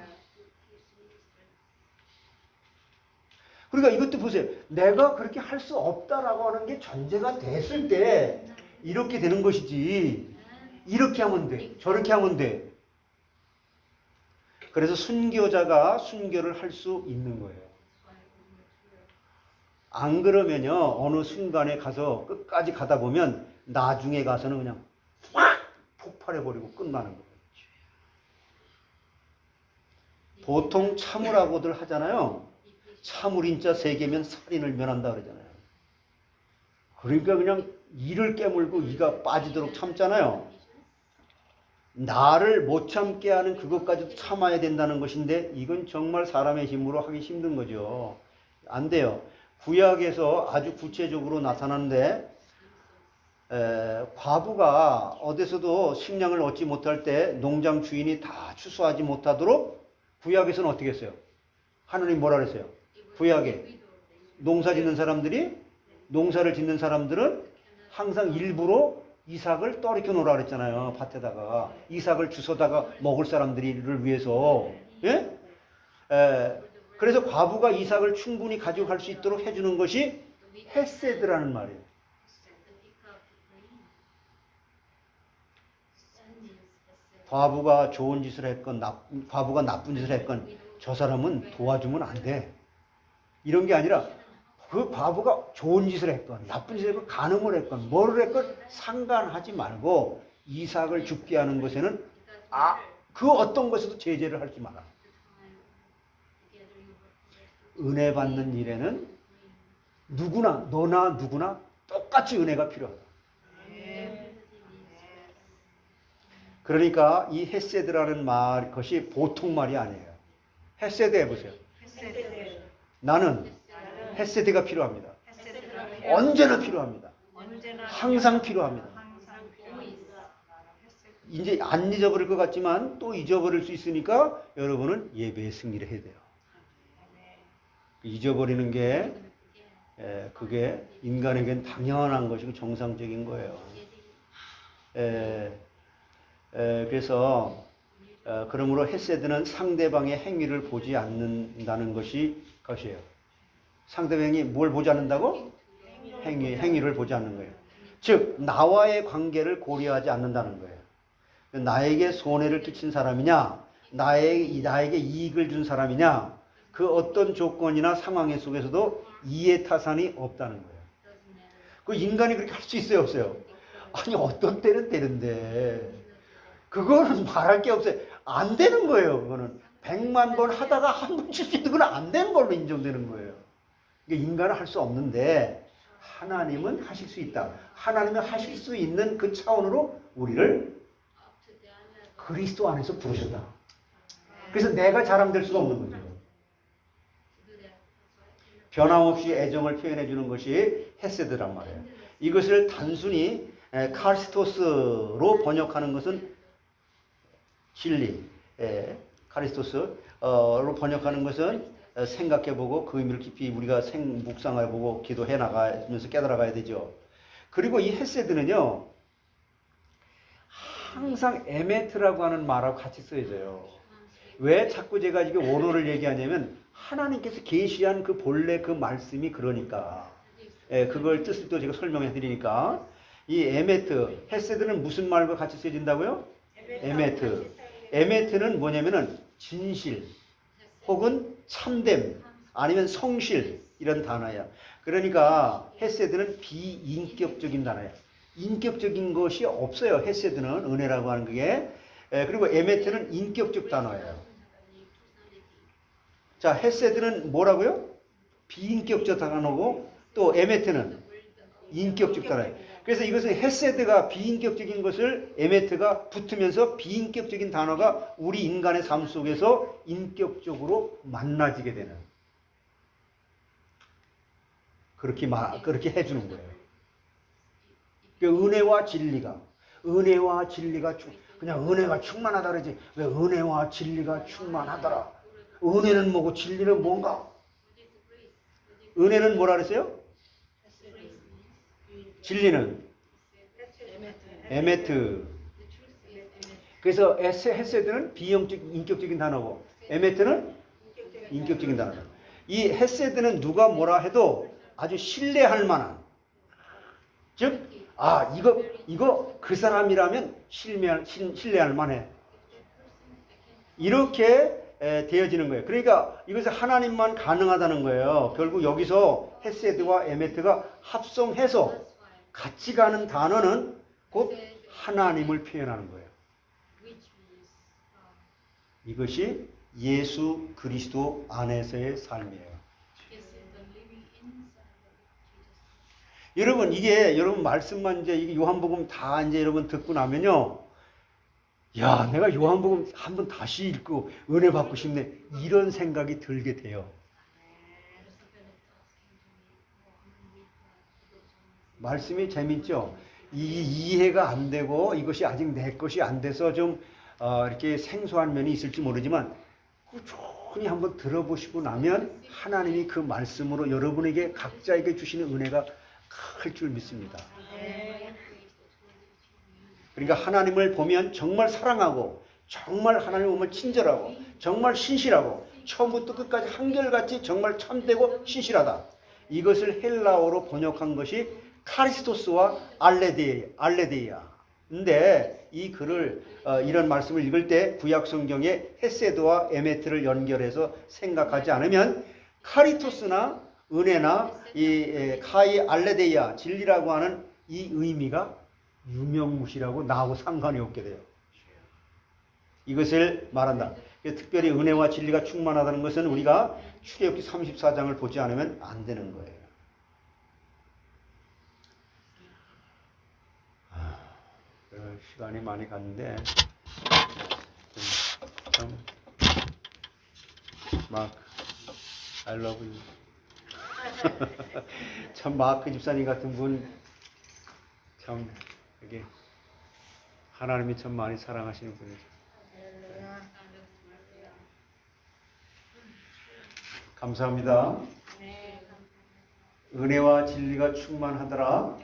그러니까 이것도 보세요. 내가 그렇게 할 수 없다라고 하는 게 전제가 됐을 때 이렇게 되는 것이지. 이렇게 하면 돼. 저렇게 하면 돼. 그래서 순교자가 순교를 할 수 있는 거예요. 안 그러면요, 어느 순간에 가서 끝까지 가다 보면 나중에 가서는 그냥 확 폭발해버리고 끝나는 거예요. 보통 참으라고들 하잖아요. 참을인자 3개면 살인을 면한다 그러잖아요. 그러니까 그냥 이를 깨물고 이가 빠지도록 참잖아요. 나를 못 참게 하는 그것까지도 참아야 된다는 것인데 이건 정말 사람의 힘으로 하기 힘든 거죠. 안 돼요. 구약에서 아주 구체적으로 나타나는데 과부가 어디서도 식량을 얻지 못할 때 농장 주인이 다 추수하지 못하도록 구약에서는 어떻게 했어요? 하느님 뭐라 그랬어요? 구약에 농사를 짓는 사람들은 항상 일부러 이삭을 떨이켜 놓으라 그랬잖아요. 밭에다가 이삭을 주워다가 먹을 사람들을 위해서. 예? 그래서 과부가 이삭을 충분히 가지고 갈 수 있도록 해주는 것이 헤세드라는 말이에요. 과부가 좋은 짓을 했건 과부가 나쁜 짓을 했건 저 사람은 도와주면 안 돼. 이런 게 아니라 그 과부가 좋은 짓을 했건 나쁜 짓을 했건 간음을 했건 뭐를 했건 상관하지 말고 이삭을 죽게 하는 것에는 그 어떤 것에도 제재를 하지 마라. 은혜 받는 일에는 너나 누구나 똑같이 은혜가 필요하다. 그러니까 이 헤세드라는 말 것이 보통 말이 아니에요. 헤세드 해보세요. 나는 헤세드가 필요합니다. 언제나 필요합니다. 항상 필요합니다. 이제 안 잊어버릴 것 같지만 또 잊어버릴 수 있으니까 여러분은 예배의 승리를 해야 돼요. 잊어버리는 게 그게 인간에겐 당연한 것이고 정상적인 거예요. 그래서 그러므로 헤세드는 상대방의 행위를 보지 않는다는 것이에요. 상대방이 뭘 보지 않는다고? 행위를 보지 않는 거예요. 즉 나와의 관계를 고려하지 않는다는 거예요. 나에게 손해를 끼친 사람이냐, 나에게 이익을 준 사람이냐, 그 어떤 조건이나 상황 속에서도 이해타산이 없다는 거예요. 그 인간이 그렇게 할 수 있어요, 없어요? 아니 어떤 때는 되는데 그거는 말할 게 없어요. 안 되는 거예요. 그거는 100만 번 하다가 한 번 칠 수 있는 건 안 되는 걸로 인정되는 거예요. 그러니까 인간은 할 수 없는데 하나님은 하실 수 있다. 하나님은 하실 수 있는 그 차원으로 우리를 그리스도 안에서 부르셨다. 그래서 내가 자랑될 수가 없는 거죠. 변함없이 애정을 표현해 주는 것이 헤세드란 말이에요. 이것을 단순히 카리스토스로 번역하는 것은 진리, 카리스토스로 번역하는 것은 생각해보고 그 의미를 깊이 우리가 묵상해보고 기도해 나가면서 깨달아가야 되죠. 그리고 이 헤세드는요, 항상 에메트라고 하는 말하고 같이 쓰여져요. 왜 자꾸 제가 이게 원어를 얘기하냐면 하나님께서 계시한 그 본래 그 말씀이 그러니까 그걸 뜻을 또 제가 설명해 드리니까 이 에메트, 헤세드는 무슨 말과 같이 쓰여진다고요? 에메트는 뭐냐면은 진실 혹은 참됨 아니면 성실 이런 단어야. 그러니까 헤세드는 비인격적인 단어야. 인격적인 것이 없어요. 헤세드는 은혜라고 하는 게. 그리고 에메트는 인격적 단어예요. 자, 헤세드는 뭐라고요? 비인격적 단어고 또 에메트는 인격적 단어예요. 그래서 이것은 헤세드가 비인격적인 것을 에메트가 붙으면서 비인격적인 단어가 우리 인간의 삶 속에서 인격적으로 만나지게 되는 그렇게 해주는 거예요. 은혜와 진리가 그냥 은혜가 충만하다 그러지 왜 은혜와 진리가 충만하더라. 은혜는 뭐고 진리는 뭔가? 은혜는 뭐라 그랬어요? 진리는 에메트. 그래서 헤세드는 인격적인 단어고 에메트는 인격적인 단어다. 이 헤세드는 누가 뭐라 해도 아주 신뢰할 만한, 즉 이거 그 사람이라면 신뢰할 만해. 이렇게 되어지는 거예요. 그러니까 이것은 하나님만 가능하다는 거예요. 결국 여기서 헤세드와 에메트가 합성해서 같이 가는 단어는 곧 하나님을 표현하는 거예요. 이것이 예수 그리스도 안에서의 삶이에요. 여러분 여러분 말씀만 이게 요한복음 다 이제 여러분 듣고 나면요, 야 내가 요한복음 한번 다시 읽고 은혜 받고 싶네 이런 생각이 들게 돼요. 말씀이 재밌죠? 이해가 안 되고 이것이 아직 내 것이 안 돼서 좀 이렇게 생소한 면이 있을지 모르지만 조용히 한번 들어보시고 나면 하나님이 그 말씀으로 여러분에게 각자에게 주시는 은혜가 클 줄 믿습니다. 그러니까 하나님을 보면 정말 사랑하고 정말 하나님을 보면 친절하고 정말 신실하고 처음부터 끝까지 한결같이 정말 참되고 신실하다. 이것을 헬라어로 번역한 것이 카리스토스와 알레데이아. 근데 이 글을 이런 말씀을 읽을 때 구약 성경에 헤세드와 에메트를 연결해서 생각하지 않으면 카리토스나 은혜나 이 카이 알레데이아 진리라고 하는 이 의미가 유명무실하고 나하고 상관이 없게 돼요. 이것을 말한다. 특별히 은혜와 진리가 충만하다는 것은 우리가 출애굽기 34장을 보지 않으면 안 되는 거예요. 시간이 많이 갔는데 참 마크 I love you. 참 마크 집사님 같은 분 참 이게 하나님이 참 많이 사랑하시는 분이죠. 감사합니다. 은혜와 진리가 충만하더라.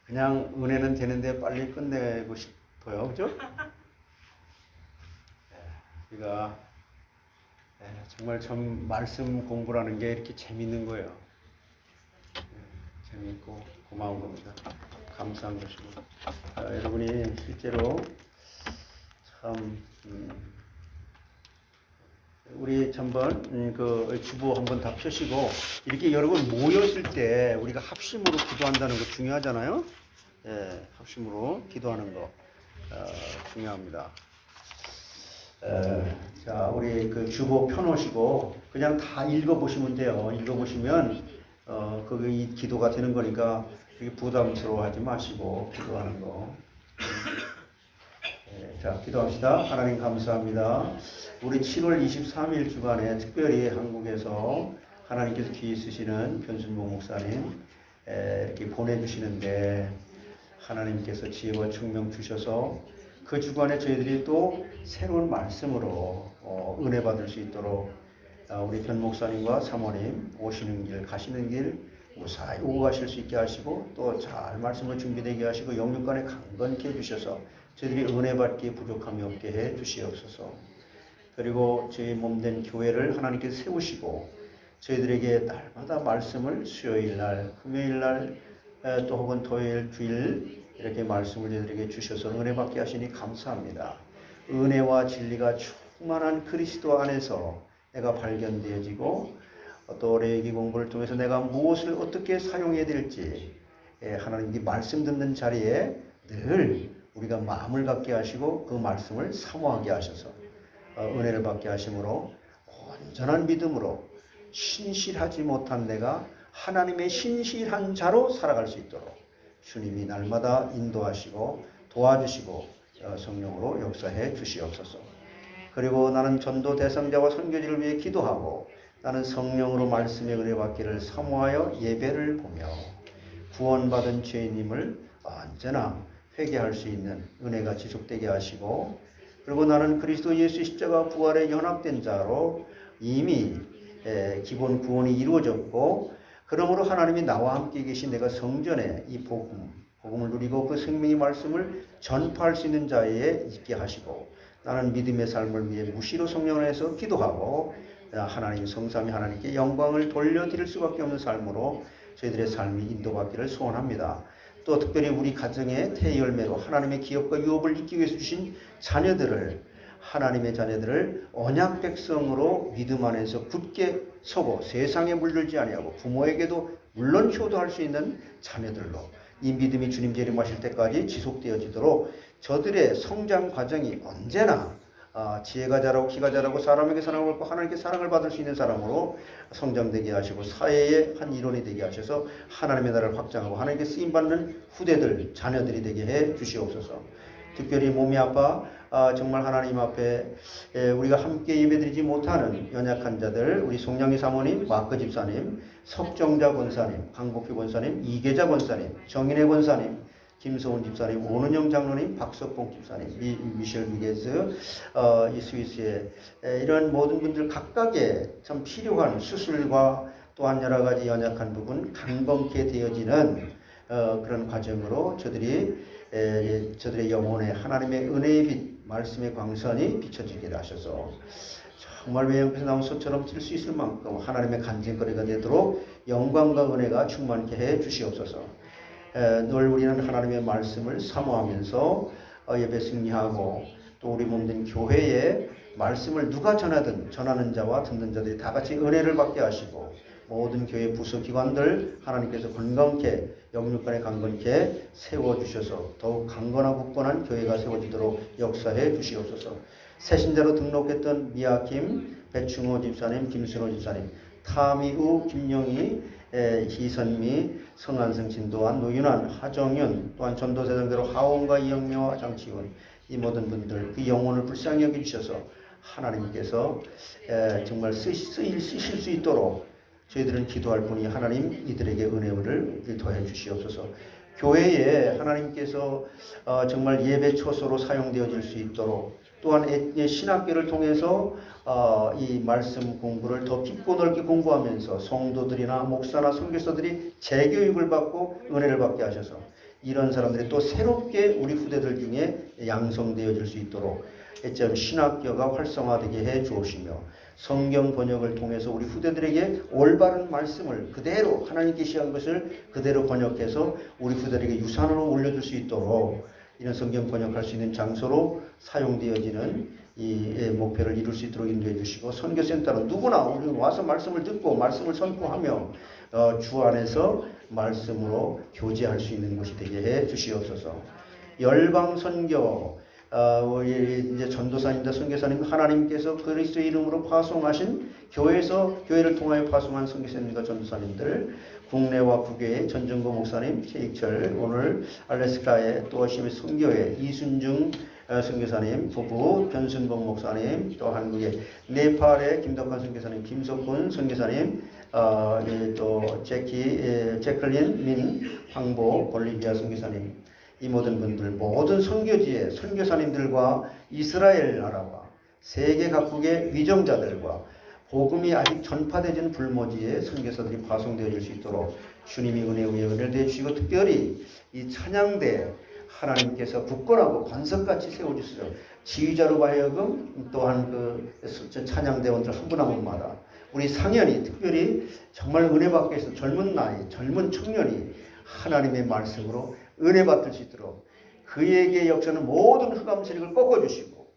그냥 은혜는 되는데 빨리 끝내고 싶어요. 그죠? 우리가 정말 참 말씀 공부라는 게 이렇게 재밌는 거예요. 재밌고 고마운 겁니다. 감사한 것이고. 여러분이 실제로 참 우리 한번 그 주보 한번 다 펴시고 이렇게 여러분 모였을 때 우리가 합심으로 기도한다는 거 중요하잖아요. 예, 합심으로 기도하는 거 중요합니다. 자, 우리 그 주보 펴놓으시고 그냥 다 읽어보시면 돼요. 읽어보시면 이 기도가 되는 거니까 부담스러워하지 마시고 기도하는 거. 자, 기도합시다. 하나님 감사합니다. 우리 7월 23일 주간에 특별히 한국에서 하나님께서 귀히 쓰시는 변순봉 목사님 이렇게 보내주시는데 하나님께서 지혜와 총명 주셔서 그 주간에 저희들이 또 새로운 말씀으로 은혜 받을 수 있도록 우리 변 목사님과 사모님 오시는 길 가시는 길 무사히 오고 가실 수 있게 하시고 또 잘 말씀을 준비되게 하시고 영육간에 강건케 해주셔서 저희들이 은혜 받기에 부족함이 없게 해 주시옵소서. 그리고 저희 몸된 교회를 하나님께서 세우시고 저희들에게 날마다 말씀을 수요일 날, 금요일 날, 또 혹은 토요일, 주일 이렇게 말씀을 저희들에게 주셔서 은혜 받게 하시니 감사합니다. 은혜와 진리가 충만한 그리스도 안에서 내가 발견되어지고 또 레위기 공부를 통해서 내가 무엇을 어떻게 사용해야 될지 하나님께 말씀 듣는 자리에 늘 우리가 마음을 갖게 하시고 그 말씀을 사모하게 하셔서 은혜를 받게 하심으로 온전한 믿음으로 신실하지 못한 내가 하나님의 신실한 자로 살아갈 수 있도록 주님이 날마다 인도하시고 도와주시고 성령으로 역사해 주시옵소서. 그리고 나는 전도 대상자와 선교지를 위해 기도하고 나는 성령으로 말씀의 은혜 받기를 사모하여 예배를 보며 구원받은 죄인임을 언제나 회개할 수 있는 은혜가 지속되게 하시고 그리고 나는 그리스도 예수 십자가 부활에 연합된 자로 이미 기본 구원이 이루어졌고 그러므로 하나님이 나와 함께 계신 내가 성전에 이 복음을 누리고 그 생명의 말씀을 전파할 수 있는 자에 있게 하시고 나는 믿음의 삶을 위해 무시로 성령 안에서 기도하고 하나님 성삼위 하나님께 영광을 돌려드릴 수밖에 없는 삶으로 저희들의 삶이 인도받기를 소원합니다. 또 특별히 우리 가정의 태열매로 하나님의 기업과 유업을 잇기 위해서 주신 자녀들을 하나님의 자녀들을 언약 백성으로 믿음 안에서 굳게 서고 세상에 물들지 아니하고 부모에게도 물론 효도할 수 있는 자녀들로 이 믿음이 주님 재림하실 때까지 지속되어지도록 저들의 성장 과정이 언제나 지혜가 자라고 키가 자라고 사람에게 사랑을 받고 하나님께 사랑을 받을 수 있는 사람으로 성장되게 하시고 사회의 한 일원이 되게 하셔서 하나님의 나라를 확장하고 하나님께 쓰임받는 후대들 자녀들이 되게 해 주시옵소서. 특별히 몸이 아파 정말 하나님 앞에 우리가 함께 예배드리지 못하는 연약한 자들 우리 송량희 사모님, 마크 집사님, 석정자 권사님, 강복규 권사님, 이계자 권사님, 정인혜 권사님 김소은 집사님, 오은영 장로님, 박석봉 집사님, 미셸 미게즈, 이 스위스의 이런 모든 분들 각각의 참 필요한 수술과 또한 여러 가지 연약한 부분 강건케 되어지는 그런 과정으로 저들의 영혼에 하나님의 은혜의 빛, 말씀의 광선이 비춰지게 하셔서 정말 외양에서 나온 소처럼 뛸 수 있을 만큼 하나님의 간증거리가 되도록 영광과 은혜가 충만케 해 주시옵소서. 늘 우리는 하나님의 말씀을 사모하면서 예배 승리하고 또 우리 몸된 교회에 말씀을 누가 전하든 전하는 자와 듣는 자들이 다 같이 은혜를 받게 하시고 모든 교회 부서 기관들 하나님께서 건강케 영육간에 강건케 세워주셔서 더욱 강건하고 굳건한 교회가 세워지도록 역사해 주시옵소서. 새신자로 등록했던 미아킴, 배충호 집사님, 김순호 집사님, 타미우, 김영희, 희선미, 성한승, 진도환, 노윤환, 하정윤, 또한 전도사장대로 하원과 이영명과 장치훈 이 모든 분들 그 영혼을 불쌍히 여겨주셔서 하나님께서 정말 쓰실 수 있도록 저희들은 기도할 뿐이 하나님 이들에게 은혜를 더해 주시옵소서. 교회에 하나님께서 정말 예배 초소로 사용되어질 수 있도록 또한 신학교를 통해서 이 말씀 공부를 더 깊고 넓게 공부하면서 성도들이나 목사나 선교사들이 재교육을 받고 은혜를 받게 하셔서 이런 사람들이 또 새롭게 우리 후대들 중에 양성되어질 수 있도록 신학교가 활성화되게 해 주옵시며 성경 번역을 통해서 우리 후대들에게 올바른 말씀을 그대로 하나님 계시한 것을 그대로 번역해서 우리 후대들에게 유산으로 올려줄 수 있도록 이런 성경 번역할 수 있는 장소로 사용되어지는 이 목표를 이룰 수 있도록 인도해 주시고 선교센터는 누구나 우리 와서 말씀을 듣고 말씀을 선포하며 주 안에서 말씀으로 교제할 수 있는 곳이 되게 해 주시옵소서. 열방 선교 우리 이제 전도사님과 선교사님 하나님께서 그리스도의 이름으로 파송하신 교회를 통하여 파송한 선교사님과 전도사님들 국내와 국외의 전정고 목사님, 최익철, 오늘 알래스카의 또 심의 선교회 이순중 선교사님 부부, 변순봉 목사님, 또 한국의 네팔의 김덕환 선교사님, 김석훈 선교사님, 또 제클린 민 황보 볼리비아 선교사님 이 모든 분들 모든 선교지의 선교사님들과 이스라엘 나라와 세계 각국의 위정자들과 복음이 아직 전파되지는 불모지의 선교사들이 파송되어질 수 있도록 주님이 은혜 위에 은혜를 대주시고 특별히 이 찬양대 하나님께서 굳건하고 반석같이 세워주시죠. 지휘자로 하여금 또한 그 찬양대원들 한 분 한 분마다 우리 상현이 특별히 정말 은혜 받게 해서 젊은 나이 젊은 청년이 하나님의 말씀으로 은혜 받을 수 있도록 그에게 역사는 모든 흑암 세력을 꺾어주시고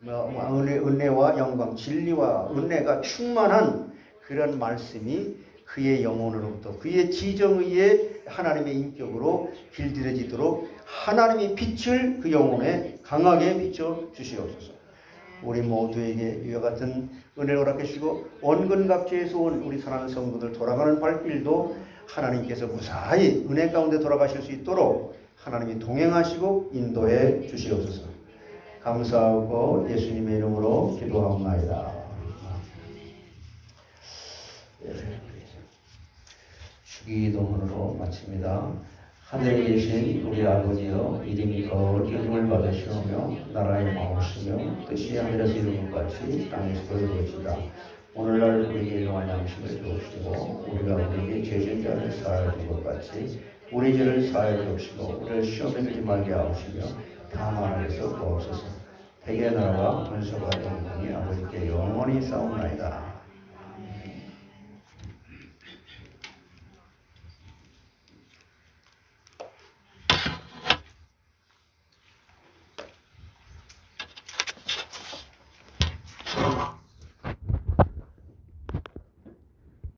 은혜와 영광 진리와 은혜가 충만한 그런 말씀이 그의 영혼으로부터 그의 지정의의 하나님의 인격으로 길들여지도록 하나님의 빛을 그 영혼에 강하게 비춰 주시옵소서. 우리 모두에게 이와 같은 은혜를 허락해 주시고 원근갑주에서 온 우리 사랑하는 성도들 돌아가는 발길도 하나님께서 무사히 은혜 가운데 돌아가실 수 있도록 하나님이 동행하시고 인도해 주시옵소서. 감사하고 예수님의 이름으로 기도하옵나이다. 주기도문으로 마칩니다. 하늘에 계신 우리 아버지여 이름이 거룩히 이름을 받으시오며 나라의 마음이시며 뜻이 하늘에서 이루는 것 같이 땅에서도 이루어지다. 오늘날 우리에게 일용할 양식을 주옵시고 우리가 우리에게 죄진 자를 사하여 준 것 같이 우리 죄를 사하여 주옵시고 우리를 시험에 들지 말게 하옵시며 다만 하에서 구하옵소서. 대개 나라와 권세와 영광이 아버지께 영원히 싸움나이다.